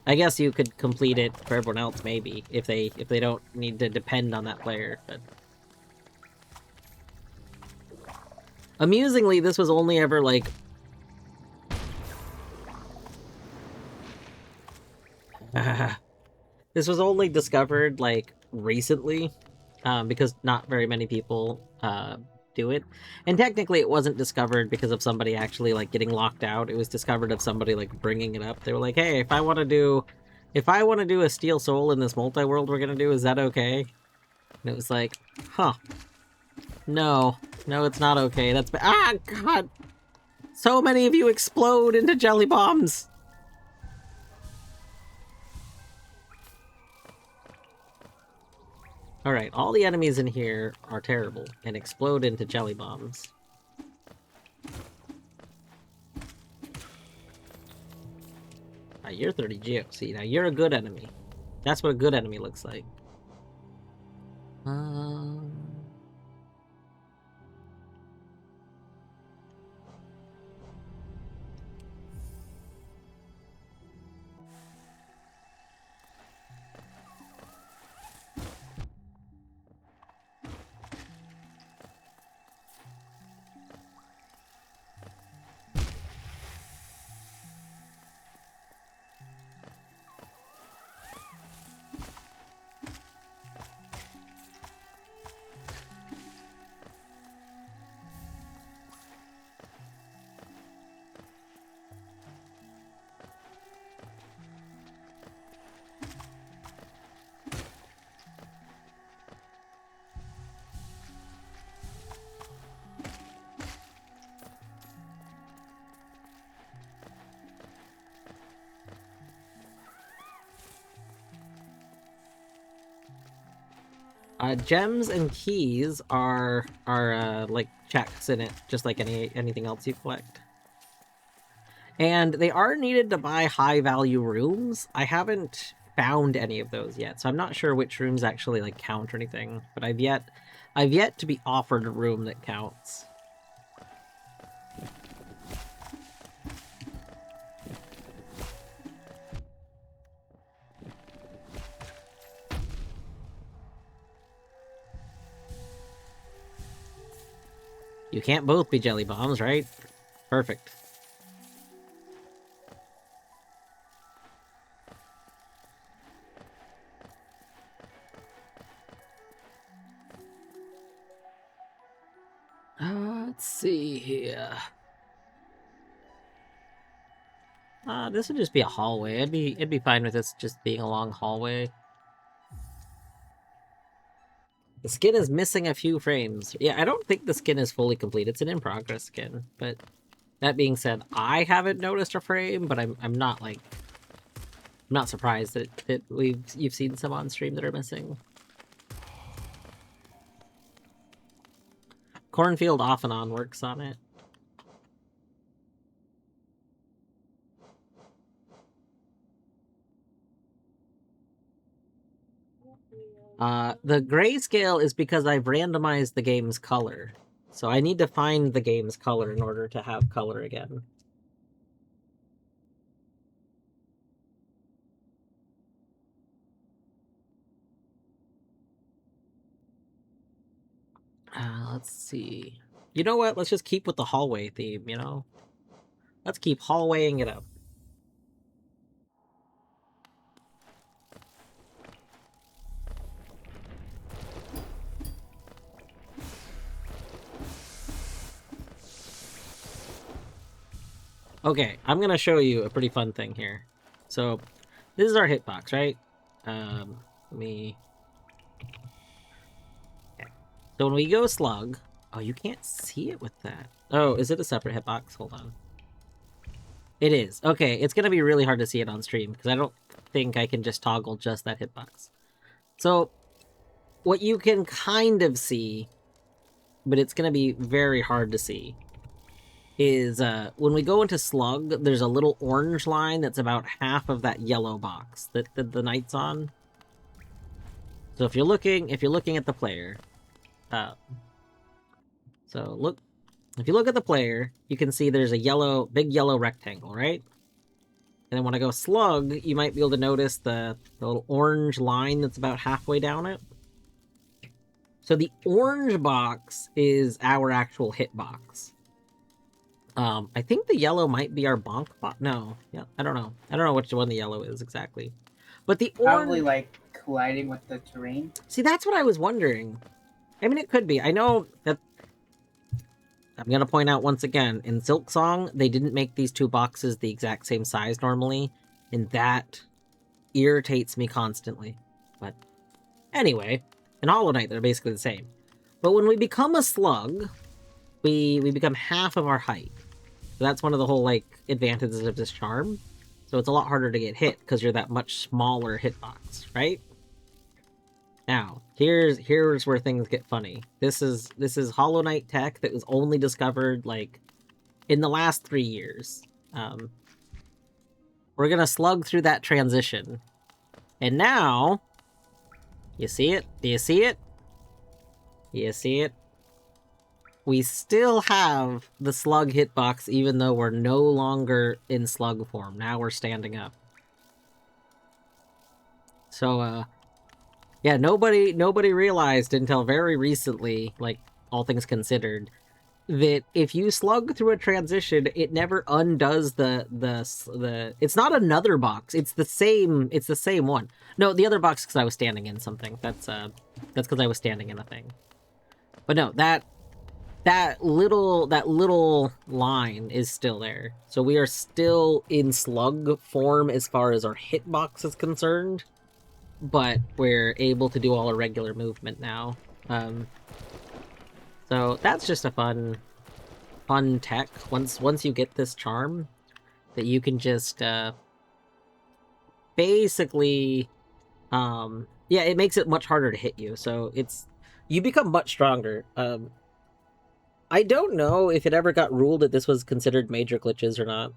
I guess you could complete it for everyone else, maybe, if they don't need to depend on that player, but... Amusingly, this was only ever, like... this was only discovered, like, recently, because not very many people do it. And technically it wasn't discovered because of somebody actually, like, getting locked out. It was discovered of somebody, like, bringing it up. They were like, hey, if I want to do a Steel Soul in this multi-world we're gonna do, is that okay? And it was like, huh. No, it's not okay. That's ah, God! So many of you explode into jelly bombs! Alright, all the enemies in here are terrible and explode into jelly bombs. You're 30 Geo. See, now you're a good enemy. That's what a good enemy looks like. Gems and keys are like checks in it, just like anything else you collect. And they are needed to buy high-value rooms. I haven't found any of those yet, so I'm not sure which rooms actually like count or anything. But I've yet to be offered a room that counts. You can't both be jelly bombs, right? Perfect. Let's see here. This would just be a hallway. I'd be fine with this just being a long hallway. The skin is missing a few frames. Yeah, I don't think the skin is fully complete. It's an in-progress skin, but that being said, I haven't noticed a frame, but I'm not like I'm not surprised that you've seen some on stream that are missing. Cornfield off and on works on it. The grayscale is because I've randomized the game's color. So I need to find the game's color in order to have color again. Let's see. You know what? Let's just keep with the hallway theme, you know? Let's keep hallwaying it up. Okay, I'm gonna show you a pretty fun thing here. So, this is our hitbox, right? Let me... Okay. So when we go slug... Oh, you can't see it with that. Oh, is it a separate hitbox? Hold on. It is. Okay, it's gonna be really hard to see it on stream, because I don't think I can just toggle just that hitbox. So, what you can kind of see, but it's gonna be very hard to see, is when we go into slug, there's a little orange line that's about half of that yellow box that the knight's on. So if you're looking at the player, so look, if you look at the player, you can see there's a big yellow rectangle, right? And then when I go slug, you might be able to notice the little orange line that's about halfway down it. So the orange box is our actual hitbox. I think the yellow might be our bonk box. No, yeah, I don't know. I don't know which one the yellow is exactly. But the Probably orange... like colliding with the terrain. See, that's what I was wondering. I mean, it could be. I know that... I'm going to point out once again, in Silksong, they didn't make these two boxes the exact same size normally, and that irritates me constantly. But anyway, in Hollow Knight, they're basically the same. But when we become a slug, we become half of our height. So that's one of the whole, like, advantages of this charm. So it's a lot harder to get hit, because you're that much smaller hitbox, right? Now, here's where things get funny. This is Hollow Knight tech that was only discovered, like, in the last 3 years. We're gonna slug through that transition. And now... You see it? Do you see it? You see it? We still have the slug hitbox even though we're no longer in slug form. Now we're standing up. So, yeah, nobody realized until very recently, like, all things considered, that if you slug through a transition, it never undoes the it's not another box. It's the same one. No, the other box because I was standing in something. That's because I was standing in a thing. But no, that little line is still there. So we are still in slug form as far as our hitbox is concerned, but we're able to do all our regular movement now. So that's just a fun tech. Once you get this charm, that you can just basically, yeah, it makes it much harder to hit you. So you become much stronger. I don't know if it ever got ruled that this was considered major glitches or not.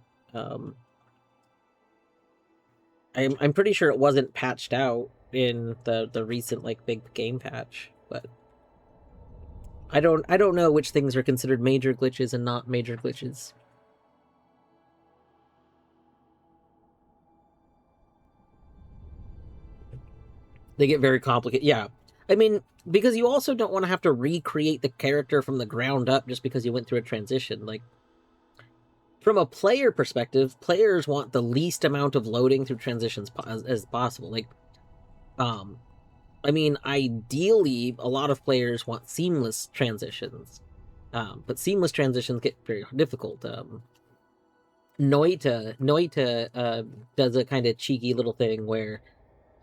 I'm pretty sure it wasn't patched out in the recent, like, big game patch, but I don't know which things are considered major glitches and not major glitches. They get very complicated. Yeah. I mean, because you also don't want to have to recreate the character from the ground up just because you went through a transition. Like, from a player perspective, players want the least amount of loading through transitions as possible. Like, I mean, ideally, a lot of players want seamless transitions. But seamless transitions get very difficult. Noita does a kind of cheeky little thing where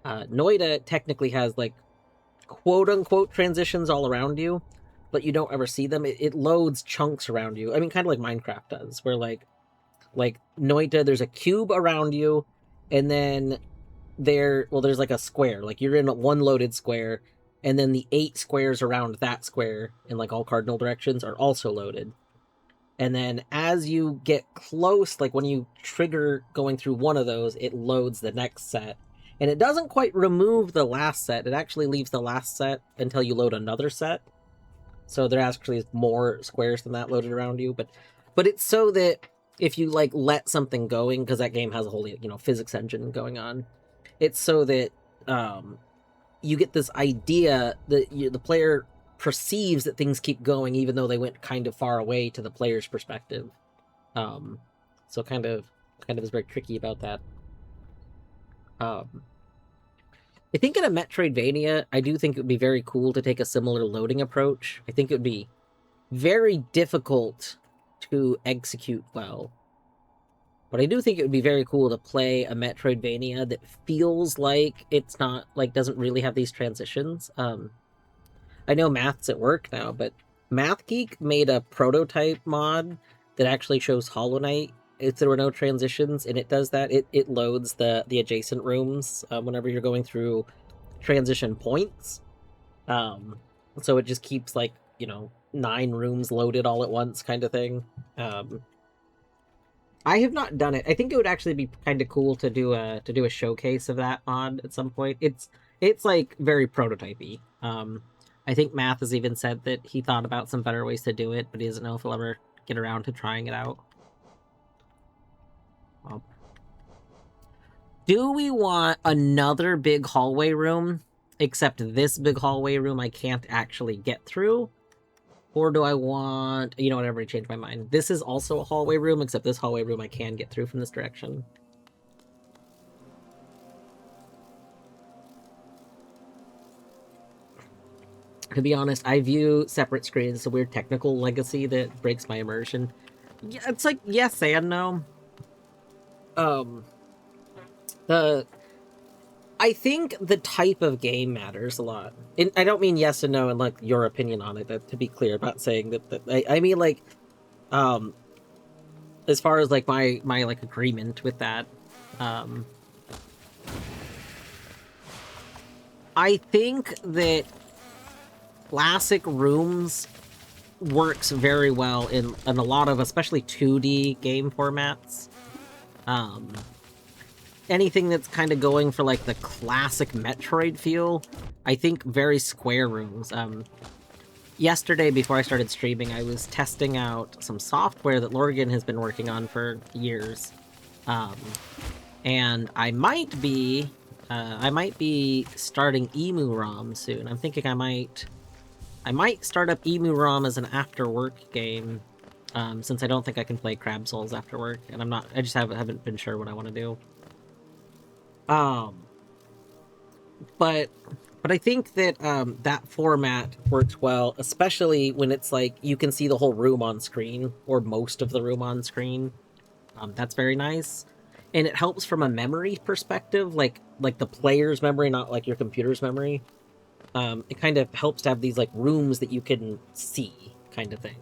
Noita technically has like quote unquote transitions all around you, but you don't ever see them. It loads chunks around you. I mean, kind of like Minecraft does, where like Noita, there's a cube around you, and then there's like a square. Like you're in one loaded square, and then the 8 squares around that square in like all cardinal directions are also loaded. And then as you get close, like when you trigger going through one of those, it loads the next set. And it doesn't quite remove the last set. It actually leaves the last set until you load another set. So there actually is more squares than that loaded around you. But it's so that if you like let something going, because that game has a whole physics engine going on, it's so that you get this idea that the player perceives that things keep going even though they went kind of far away to the player's perspective. So kind of is very tricky about that. I think in a Metroidvania, I do think it would be very cool to take a similar loading approach. I think it would be very difficult to execute well. But I do think it would be very cool to play a Metroidvania that feels like it's not, like, doesn't really have these transitions. I know Math's at work now, but Math Geek made a prototype mod that actually shows Hollow Knight if there were no transitions, and it does that. It loads the adjacent rooms whenever you're going through transition points. So it just keeps, like, 9 rooms loaded all at once kind of thing. I have not done it. I think it would actually be kind of cool to do a showcase of that mod at some point. It's like very prototypey. I think Math has even said that he thought about some better ways to do it, but he doesn't know if he'll ever get around to trying it out. Well, do we want another big hallway room? Except this big hallway room I can't actually get through? Or do I want... You know what, I've already changed my mind. This is also a hallway room, except this hallway room I can get through from this direction. To be honest, I view separate screens as a weird technical legacy that breaks my immersion. Yeah, it's like yes and no. I think the type of game matters a lot. And I don't mean yes and no and like your opinion on it, to be clear, about saying that I mean like as far as like my like agreement with that. I think that classic rooms works very well in a lot of especially 2D game formats. Anything that's kind of going for like the classic Metroid feel, I think very square rooms. Yesterday, before I started streaming, I was testing out some software that Lorgan has been working on for years. And I might be starting EmuROM soon. I'm thinking I might start up EmuROM as an after-work game, since I don't think I can play Crab Souls after work, and I just haven't been sure what I want to do. But I think that that format works well, especially when it's like you can see the whole room on screen, or most of the room on screen. That's very nice. And it helps from a memory perspective, like the player's memory, not like your computer's memory. It kind of helps to have these like rooms that you can see, kind of thing.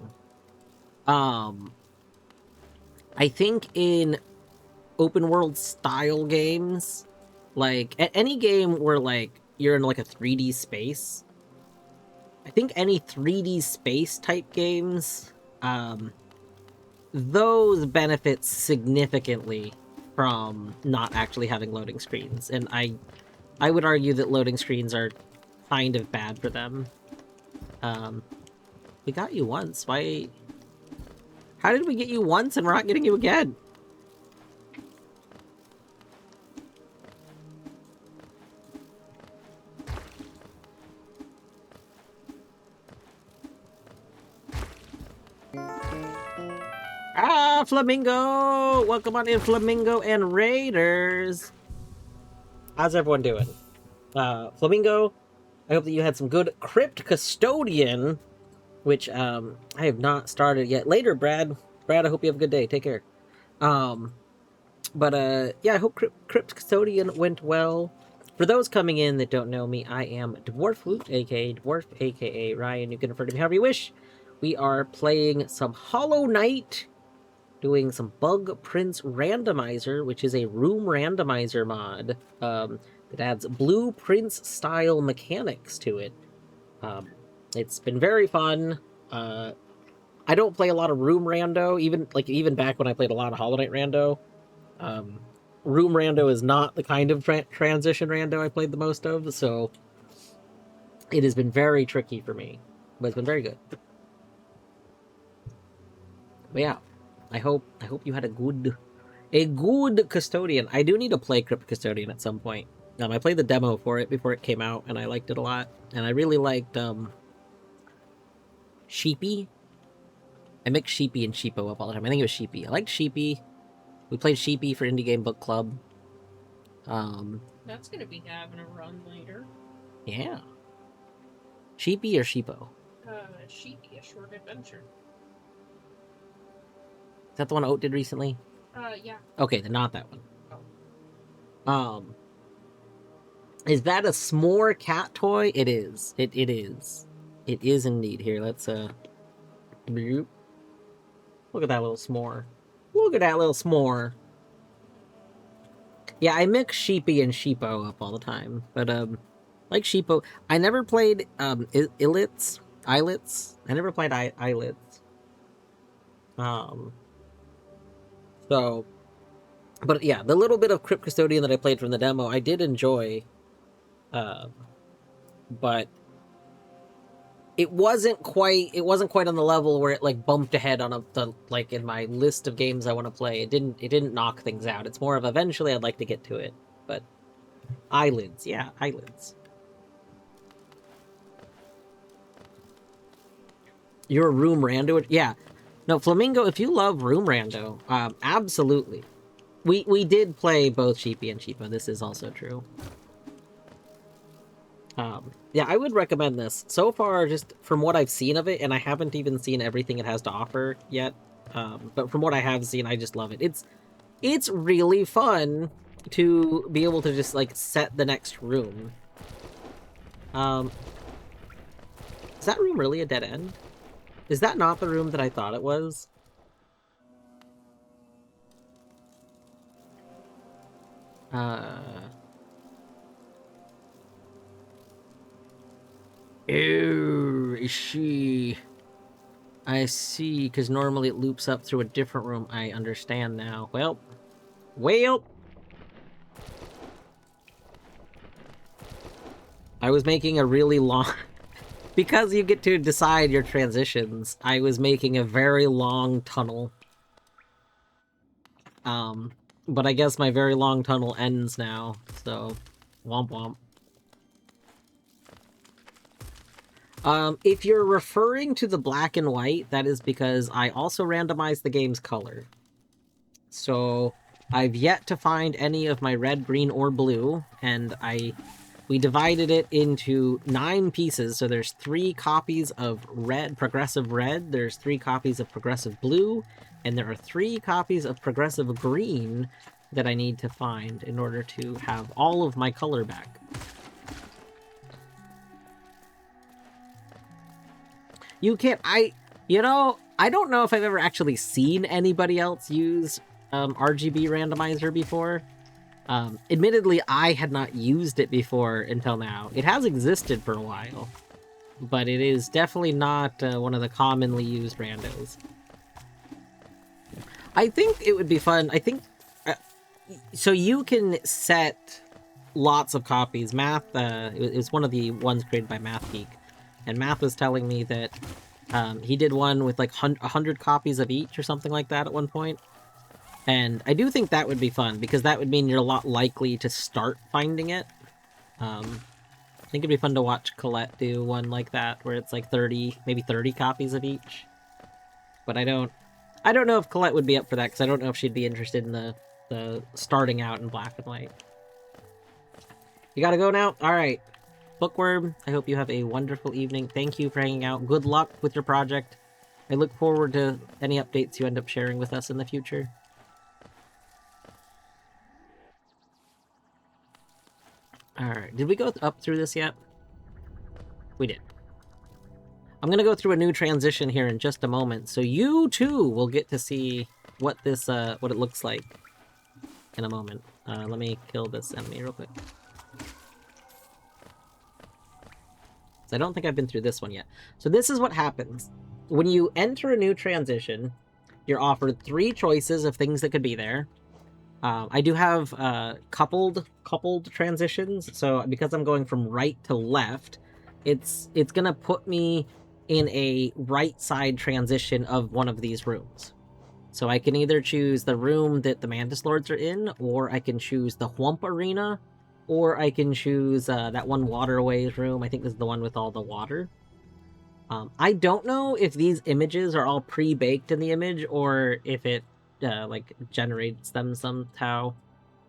I think in open world style games, like any game where like you're in like a 3D space, I think any 3D space type games, those benefit significantly from not actually having loading screens. And I would argue that loading screens are kind of bad for them. We got you once. Why? How did we get you once and we're not getting you again? Ah, Flamingo! Welcome on in, Flamingo and Raiders! How's everyone doing? Flamingo, I hope that you had some good Crypt Custodian which I have not started yet. Later, Brad. Brad, I hope you have a good day. Take care. But yeah, I hope Crypt Custodian went well. For those coming in that don't know me, I am Dwarf Loot, aka Dwarf, aka Ryan. You can refer to me however you wish. We are playing some Hollow Knight, doing some Bug Prince Randomizer, which is a room randomizer mod that adds blueprints style mechanics to it. It's been very fun. I don't play a lot of room rando, even back when I played a lot of Hollow Knight rando. Room rando is not the kind of transition rando I played the most of, so it has been very tricky for me, but it's been very good. But yeah, I hope you had a good custodian. I do need to play Crypt Custodian at some point. I played the demo for it before it came out, and I liked it a lot. And I really liked Sheepy. I mix Sheepy and Sheepo up all the time. I think it was Sheepy. I liked Sheepy. We played Sheepy for Indie Game Book Club. That's gonna be having a run later. Yeah. Sheepy or Sheepo? Sheepy, a short adventure. Is that the one Oat did recently? Yeah. Okay, then not that one. Is that a s'more cat toy? It is. It is. It is indeed. Here, let's bloop. Look at that little s'more. Look at that little s'more. Yeah, I mix Sheepy and Sheepo up all the time, but like Sheepo, I never played Islets. I never played Islets. So, but yeah, the little bit of Crypt Custodian that I played from the demo, I did enjoy. But it wasn't quite on the level where it like bumped ahead on like in my list of games I want to play. It didn't knock things out. It's more of eventually I'd like to get to it. But eyelids, yeah, eyelids. You're a room rando? Yeah. No, Flamingo, if you love room rando, absolutely. We did play both Sheepy and Sheepa. This is also true. Yeah, I would recommend this. So far, just from what I've seen of it, and I haven't even seen everything it has to offer yet, but from what I have seen, I just love it. It's really fun to be able to just, like, set the next room. Is that room really a dead end? Is that not the room that I thought it was? Oh, is she... I see, because normally it loops up through a different room. I understand now. Well. I was making a really long... Because you get to decide your transitions, I was making a very long tunnel. But I guess my very long tunnel ends now, so... Womp womp. If you're referring to the black and white, that is because I also randomized the game's color. So, I've yet to find any of my red, green, or blue, and we divided it into 9 pieces, so there's 3 copies of red, progressive red, there's 3 copies of progressive blue, and there are 3 copies of progressive green that I need to find in order to have all of my color back. You can't, I don't know if I've ever actually seen anybody else use RGB randomizer before. Admittedly, I had not used it before until now. It has existed for a while, but it is definitely not one of the commonly used randos. I think it would be fun. I think, so you can set lots of copies. Math, it was one of the ones created by Math Geek, and Math was telling me that he did one with like 100 copies of each or something like that at one point. And I do think that would be fun, because that would mean you're a lot likely to start finding it. I think it'd be fun to watch Colette do one like that, where it's like 30, maybe 30 copies of each. But I don't know if Colette would be up for that, because I don't know if she'd be interested in the starting out in black and white. You gotta go now? Alright. Bookworm, I hope you have a wonderful evening. Thank you for hanging out. Good luck with your project. I look forward to any updates you end up sharing with us in the future. Alright, did we go up through this yet? We did. I'm gonna go through a new transition here in just a moment, so you too will get to see what this, what it looks like in a moment. Let me kill this enemy real quick. So I don't think I've been through this one yet. So this is what happens. When you enter a new transition, you're offered 3 choices of things that could be there. I do have coupled transitions, so because I'm going from right to left, it's gonna put me in a right side transition of one of these rooms. So I can either choose the room that the Mantis Lords are in, or I can choose the Whump Arena, or I can choose that one Waterways room. I think this is the one with all the water. I don't know if these images are all pre-baked in the image, or if it like generates them somehow.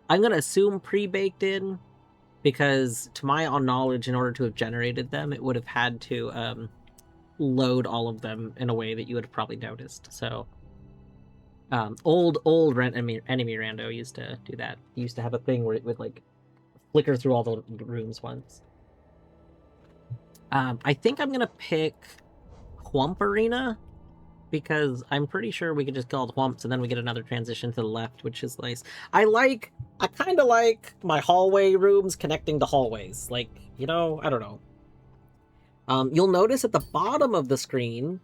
I'm gonna assume pre-baked in, because to my own knowledge, in order to have generated them, it would have had to load all of them in a way that you would have probably noticed. So old enemy Rando used to do that. He used to have a thing where it would like flicker through all the rooms once. I think I'm gonna pick Whump Arena, because I'm pretty sure we could just call it Whumps and then we get another transition to the left, which is nice. I kind of like my hallway rooms connecting to hallways. Like, you know, I don't know. You'll notice at the bottom of the screen,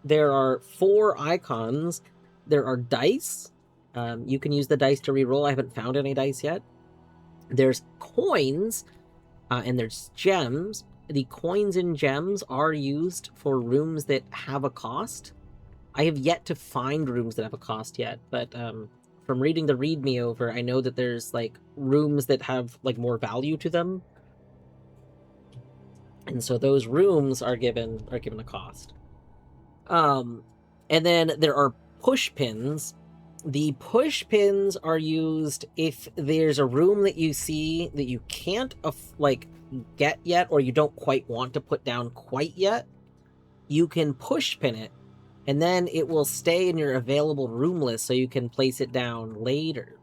there are 4 icons. There are dice. You can use the dice to reroll. I haven't found any dice yet. There's coins, and there's gems. The coins and gems are used for rooms that have a cost. I have yet to find rooms that have a cost yet, but from reading the README over, I know that there's like rooms that have like more value to them, and so those rooms are given a cost. And then there are push pins. The push pins are used if there's a room that you see that you can't like get yet, or you don't quite want to put down quite yet. You can push pin it, and then it will stay in your available room list, so you can place it down later.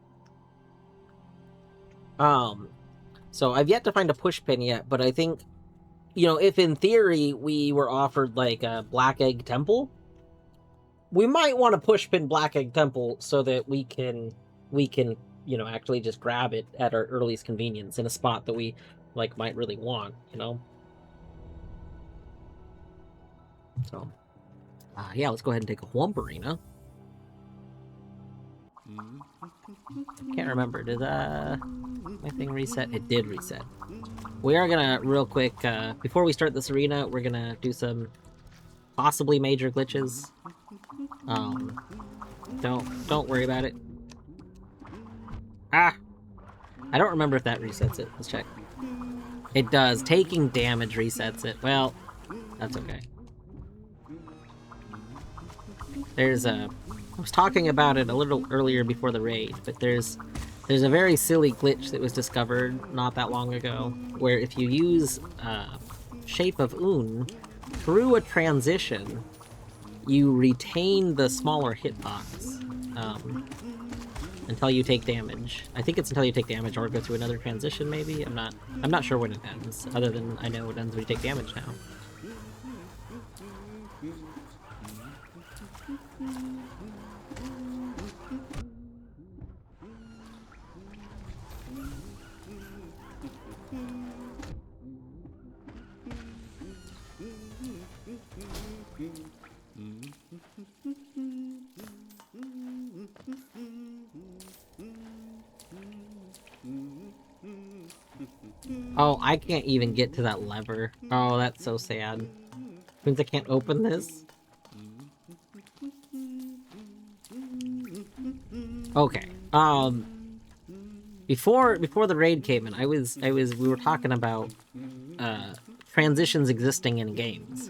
So I've yet to find a push pin yet, but I think, you know, if in theory we were offered like a Black Egg Temple, we might want to push pin Black Egg Temple so that we can, you know, actually just grab it at our earliest convenience in a spot that we like might really want, you know. So yeah, let's go ahead and take a Whump Arena. Can't remember, did my thing reset? It did reset. We are gonna, real quick, before we start this arena, we're gonna do some possibly major glitches. Don't worry about it. I don't remember if that resets it. Let's check. It does. Taking damage resets it. Well, that's okay. There's I was talking about it a little earlier before the raid, but there's a very silly glitch that was discovered not that long ago, where if you use Shape of Un through a transition, you retain the smaller hitbox until you take damage. I think it's until you take damage or go through another transition, maybe? I'm not sure when it ends, other than I know it ends when you take damage now. Oh, I can't even get to that lever. Oh, that's so sad. Means I can't open this? Okay. Before the raid came in, we were talking about transitions existing in games.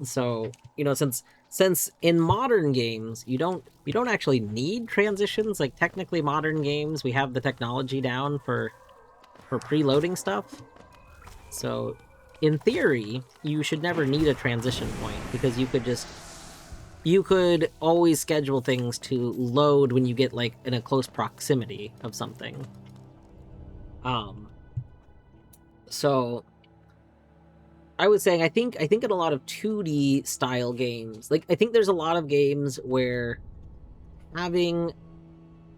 So, you know, since in modern games you don't actually need transitions, like technically modern games we have the technology down for preloading stuff. So, in theory, you should never need a transition point because you could always schedule things to load when you get like in a close proximity of something. So I was saying I think in a lot of 2D style games, like I think there's a lot of games where having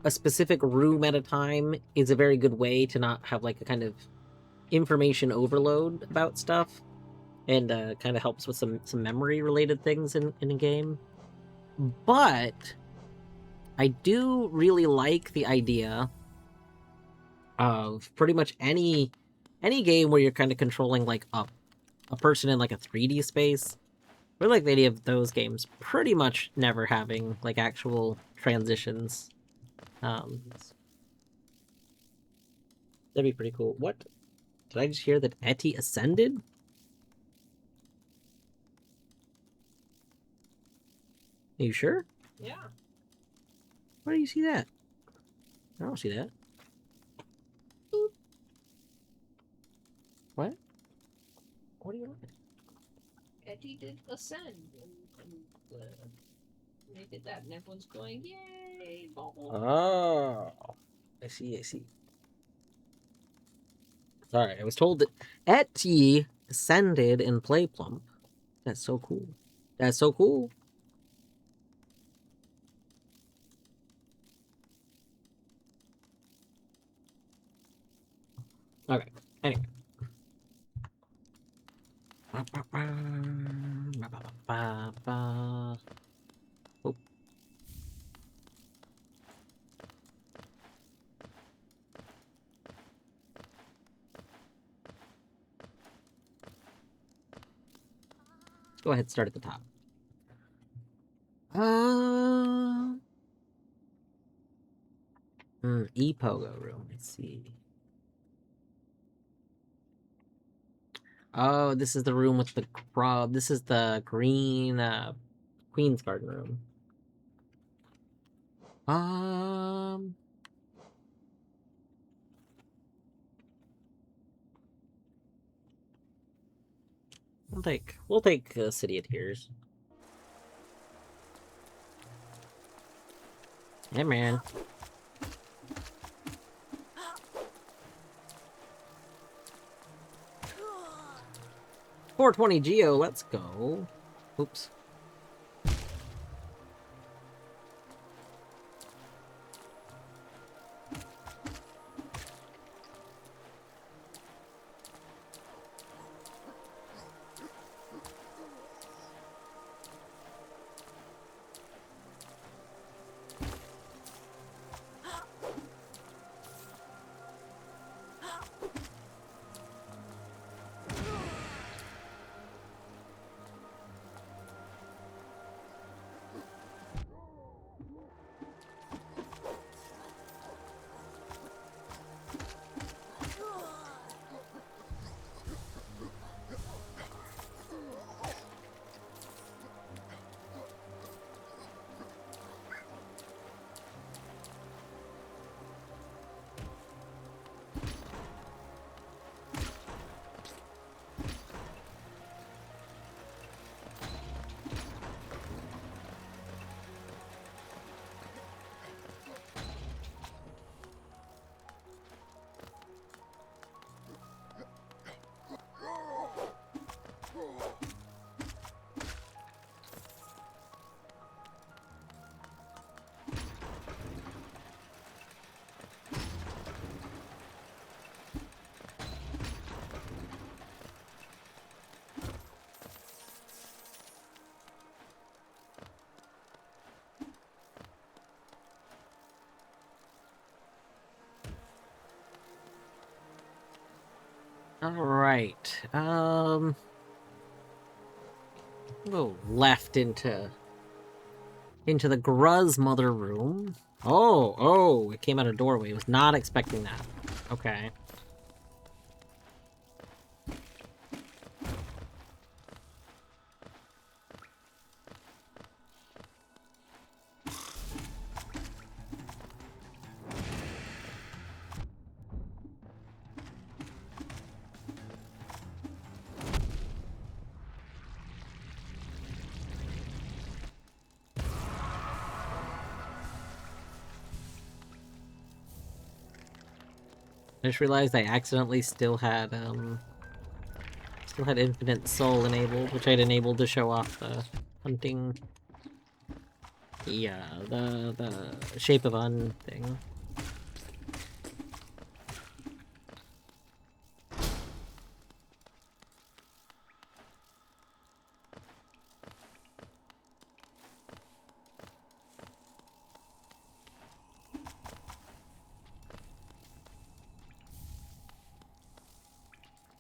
a specific room at a time is a very good way to not have like a kind of information overload about stuff, and kind of helps with some memory related things in a game. But I do really like the idea of pretty much any game where you're kind of controlling like a person in like a 3D space. I really like the idea of those games pretty much never having like actual transitions. That'd be pretty cool. What? Did I just hear that Etty ascended? Are you sure? Yeah. Where do you see that? I don't see that. Boop. What? What do you want? Etty did ascend, and they did that, and everyone's going, yay, bubble. Oh, I see. Sorry, I was told that Etty ascended in Play Plump. That's so cool. That's so cool. Okay, anyway. Oh. Let's go ahead and start at the top. E-Pogo room. Let's see. Oh, this is the room with the grub. This is the green Queen's Garden room. We'll take City of Tears. Yeah, man. $420 Geo, let's go. Oops. All right. Go left into the Gruz mother room. Oh, it came out a doorway. I was not expecting that. Okay. I just realized I accidentally still had Infinite Soul enabled, which I'd enabled to show off the hunting. Yeah, the Shape of Un thing.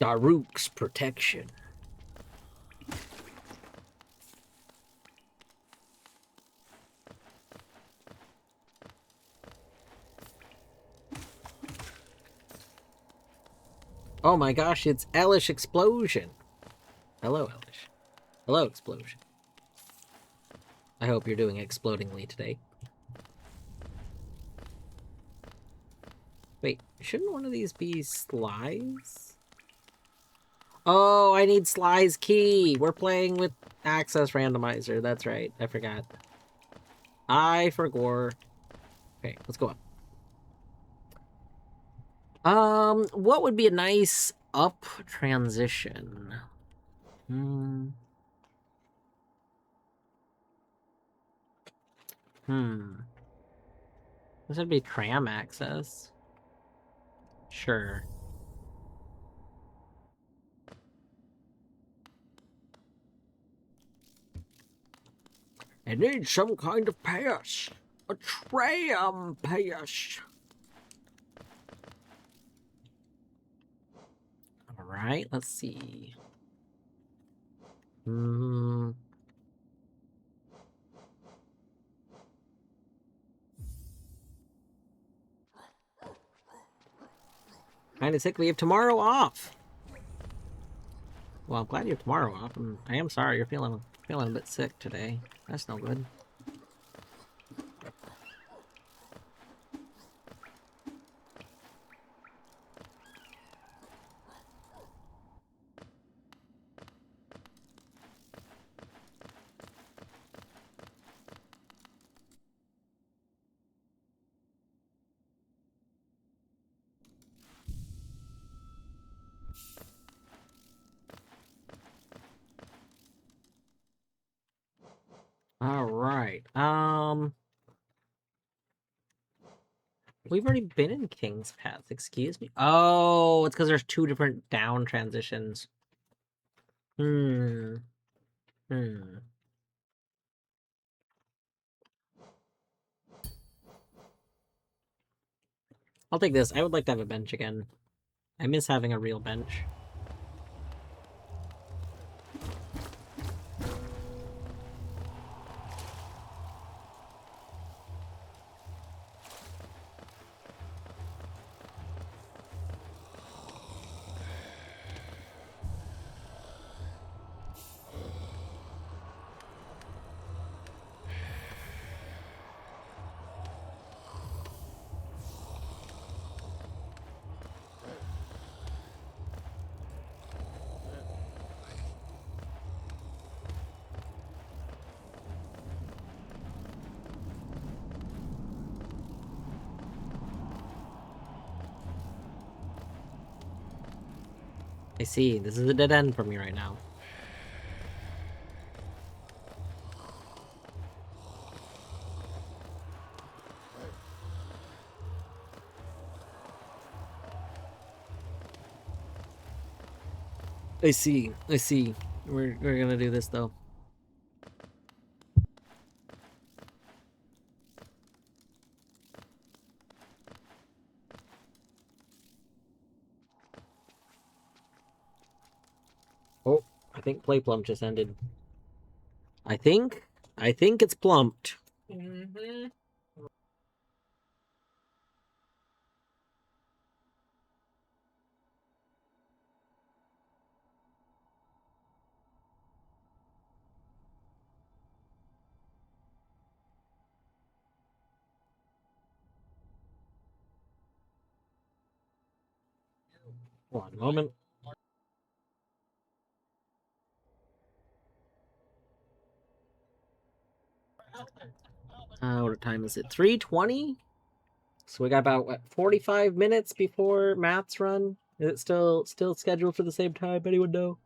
Daruk's protection. Oh my gosh, it's Elish Explosion. Hello, Elish. Hello, Explosion. I hope you're doing explodingly today. Wait, shouldn't one of these be Sly's? Oh, I need Sly's key. We're playing with Access Randomizer. That's right. I forgot. I forgot. Okay, let's go up. What would be a nice up transition? Hmm. This would be tram access. Sure. I need some kind of pass. A tram pass. Alright, let's see. Hmm. Kinda sick we have tomorrow off. Well, I'm glad you have tomorrow off. I am sorry you're feeling a bit sick today. That's no good. Alright. We've already been in King's Path, excuse me. Oh, it's because there's two different down transitions. Hmm. I'll take this. I would like to have a bench again. I miss having a real bench. I see. This is a dead end for me right now. I see. I see. We're gonna do this though. Oh, I think Play Plump just ended. I think it's plumped. Mm-hmm. One moment. What time is it? 3:20? So we got about what 45 minutes before maths run. Is it still scheduled for the same time? Anyone know?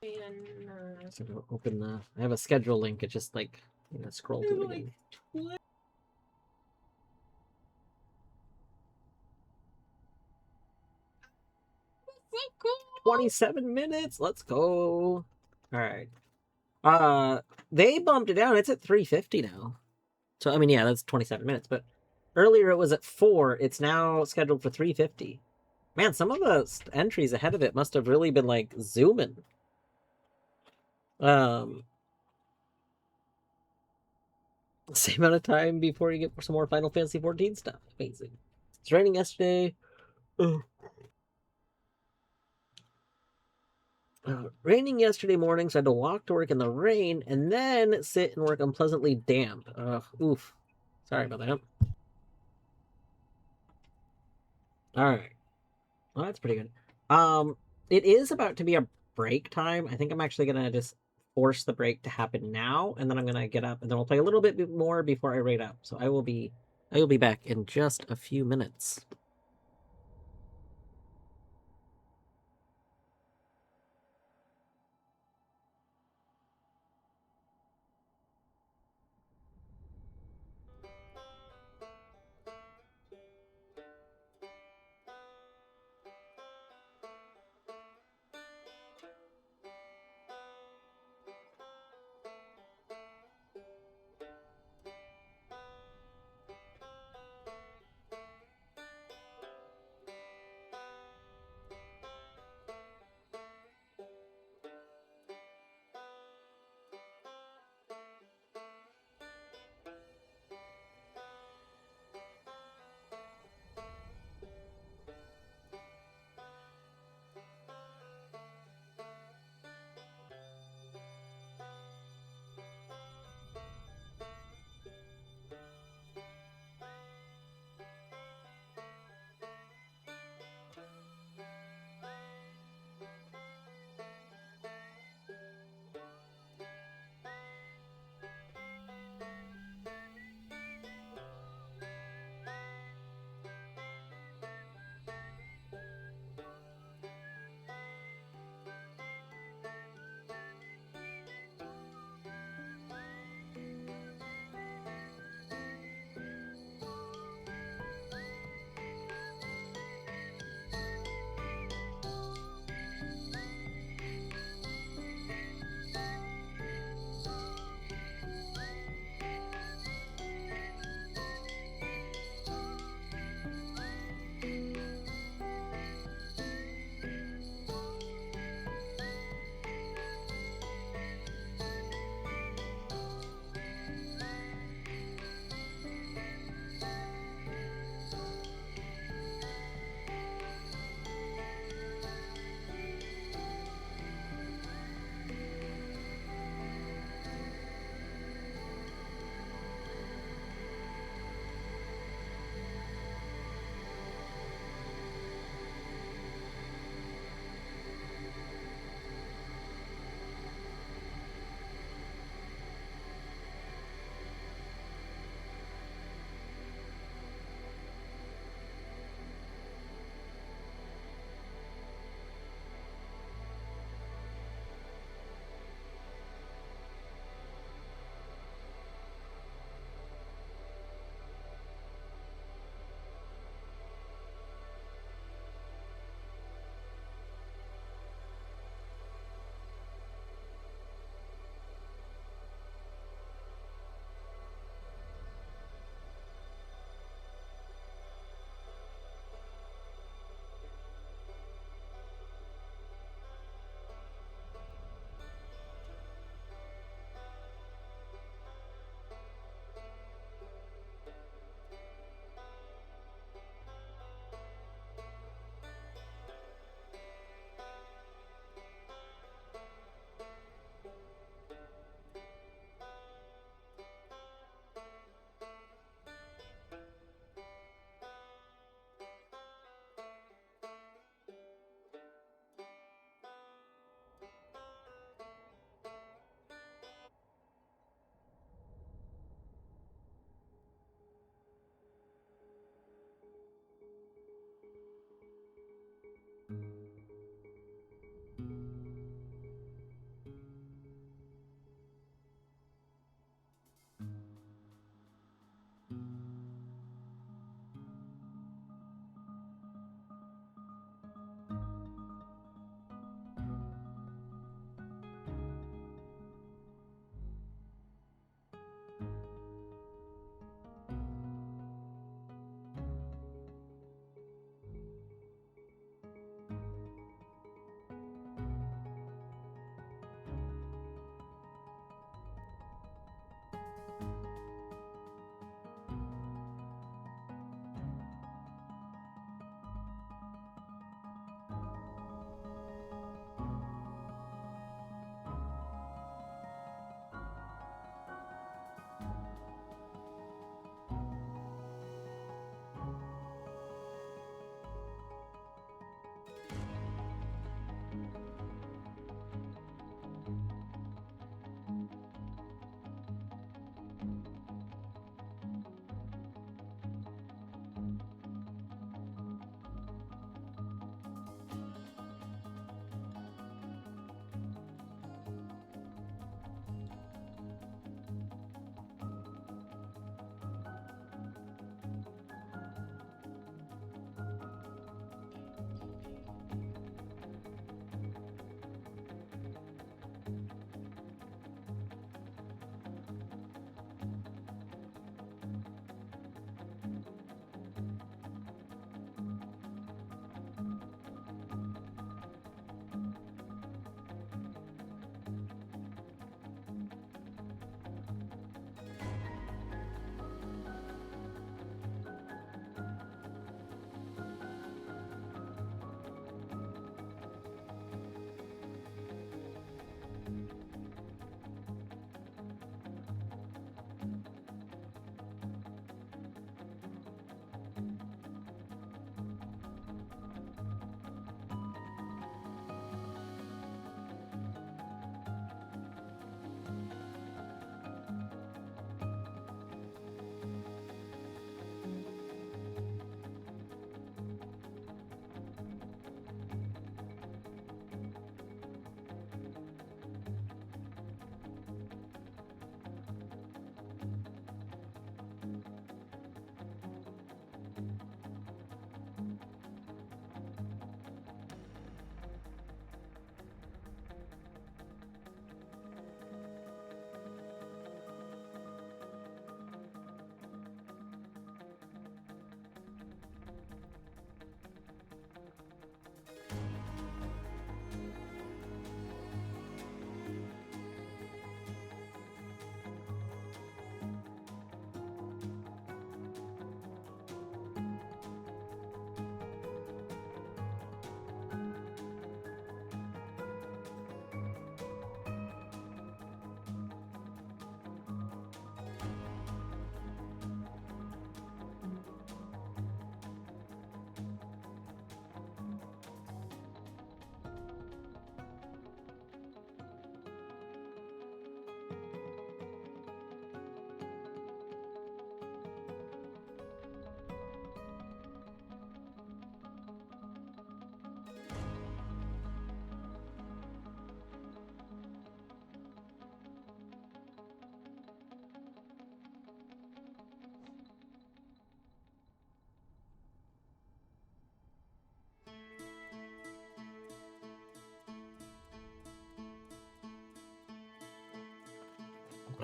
And So go open the. I have a schedule link. It's just like scroll through it like again. 27 minutes. Let's go. All right. They bumped it down. It's at 3:50 now. So I mean, yeah, that's 27 minutes. But earlier it was at 4. It's now scheduled for 3:50. Man, some of the entries ahead of it must have really been like zooming. Um, same amount of time before you get some more Final Fantasy 14 stuff. Amazing. It's raining yesterday. Raining yesterday morning, so I had to walk to work in the rain and then sit and work unpleasantly damp. Oof. Sorry about that. All right. Well, that's pretty good. It is about to be a break time. I think I'm actually gonna just force the break to happen now, and then I'm gonna get up and then we'll play a little bit more before I rate up. So I will be back in just a few minutes.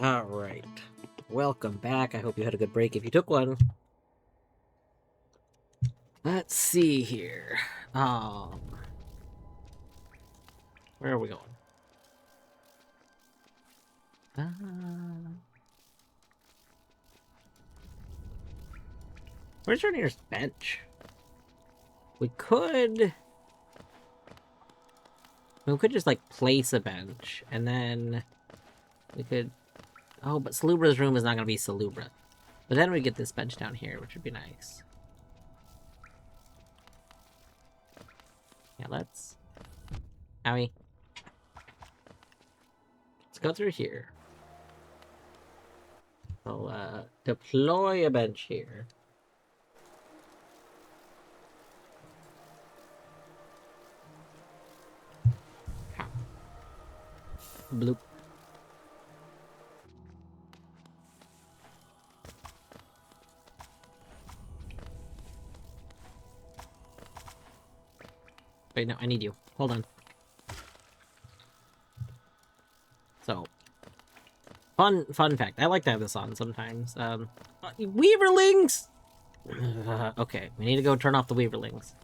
All right. Welcome back. I hope you had a good break if you took one. Let's see here. Where are we going? Where's our nearest bench? We could just like place a bench and then we could. Oh, but Salubra's room is not gonna be Salubra. But then we get this bench down here, which would be nice. Yeah, let's. Owie. Let's go through here. I'll deploy a bench here. Bloop. Wait, no, I need you. Hold on. So, fun fact. I like to have this on sometimes. Weaverlings! Okay, we need to go turn off the Weaverlings.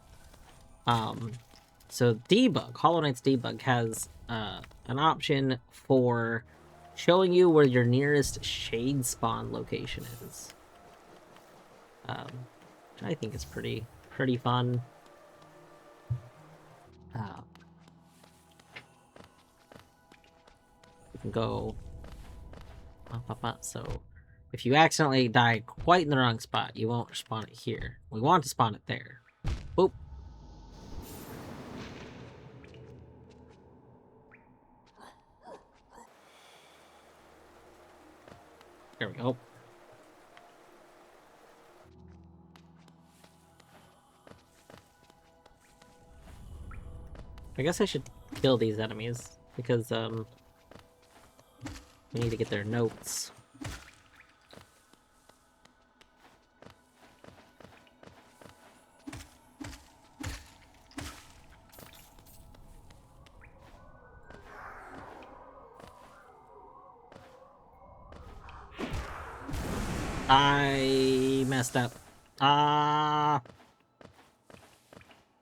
So debug, Hollow Knight's debug has an option for showing you where your nearest shade spawn location is. Which I think is pretty fun. You can go up. So if you accidentally die quite in the wrong spot, you won't spawn it here. We want to spawn it there. Boop. There we go. I guess I should kill these enemies because we need to get their notes. I messed up.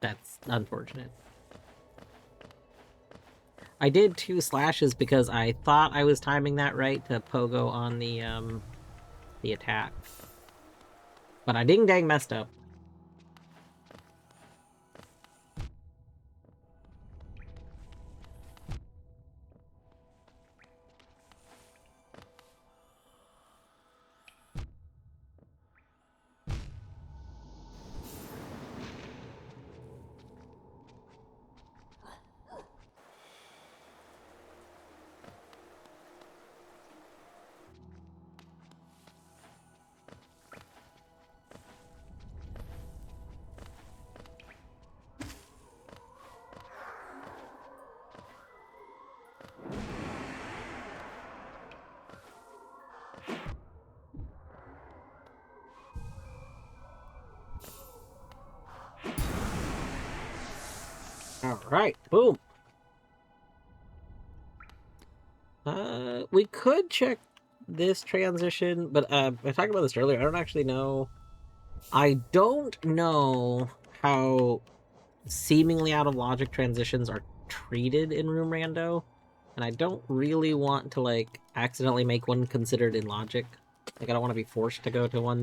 That's unfortunate. I did 2 slashes because I thought I was timing that right to pogo on the attack. But I ding dang messed up. Alright, boom. We could check this transition, but I talked about this earlier. I don't actually know. I don't know how seemingly out of logic transitions are treated in Room Rando, and I don't really want to like accidentally make one considered in logic. Like I don't want to be forced to go to one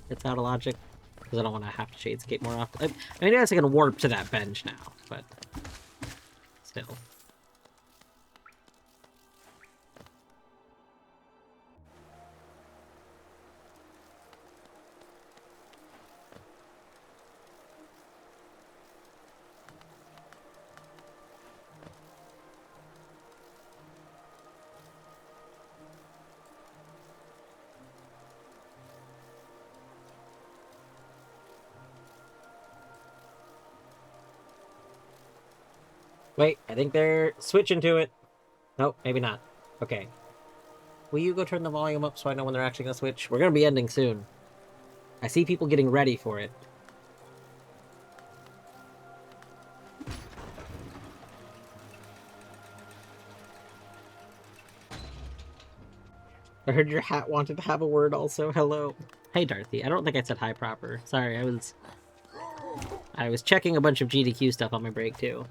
that's out of logic because I don't want to have to shadescape more often. I mean, I guess I can warp to that bench now, but still. Wait, I think they're switching to it. Nope, maybe not. Okay. Will you go turn the volume up so I know when they're actually gonna switch? We're gonna be ending soon. I see people getting ready for it. I heard your hat wanted to have a word also. Hello. Hey, Dorothy. I don't think I said hi proper. Sorry, I was checking a bunch of GDQ stuff on my break, too.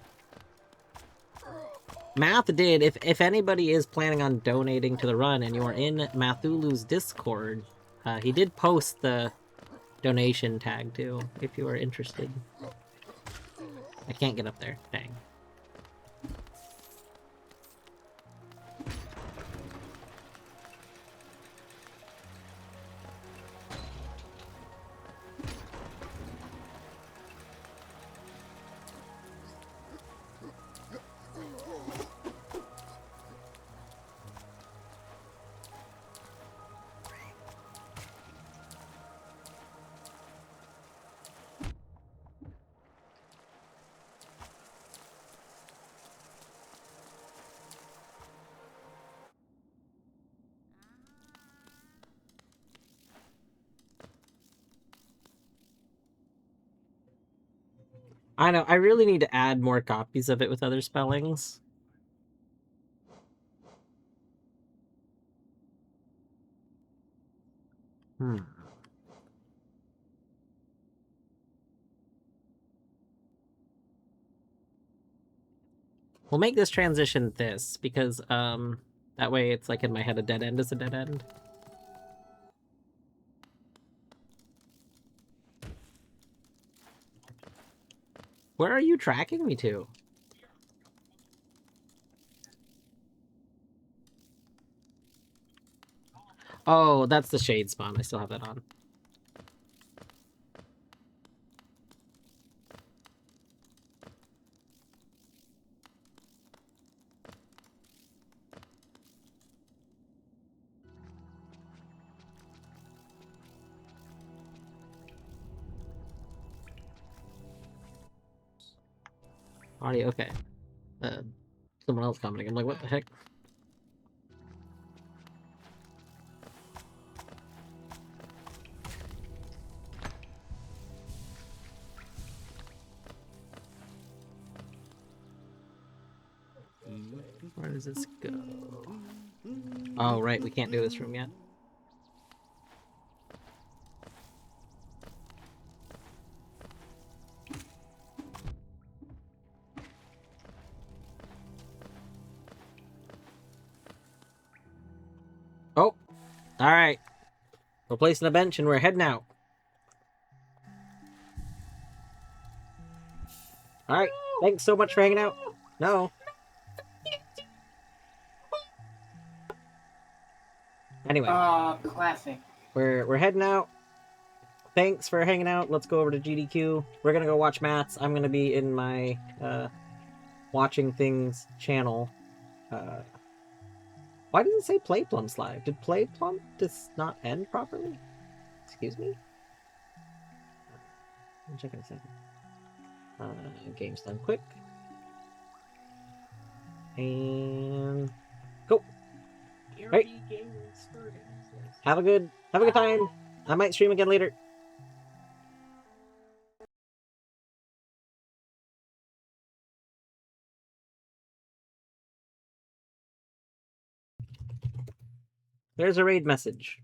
Math did. If anybody is planning on donating to the run and you're in Mathulu's Discord, he did post the donation tag, too, if you are interested. I can't get up there. Dang. I know, I really need to add more copies of it with other spellings. Hmm. We'll make this transition this, because, that way it's like in my head a dead end is a dead end. Where are you tracking me to? Oh, that's the shade spawn. I still have that on. Audio, okay. Someone else commenting. I'm like, what the heck? Where does this go? Oh, right, we can't do this room yet. Oh, alright. We're placing the bench and we're heading out. Alright, thanks so much for hanging out. No. Anyway, Classic. we're heading out. Thanks for hanging out. Let's go over to GDQ. We're gonna go watch Matt's. I'm gonna be in my watching things channel. Why does it say Play Plum's live? Did Play Plum just not end properly? Excuse me? I'll check in a second. Game's done quick. And go. Right. Have a good time. I might stream again later. There's a raid message.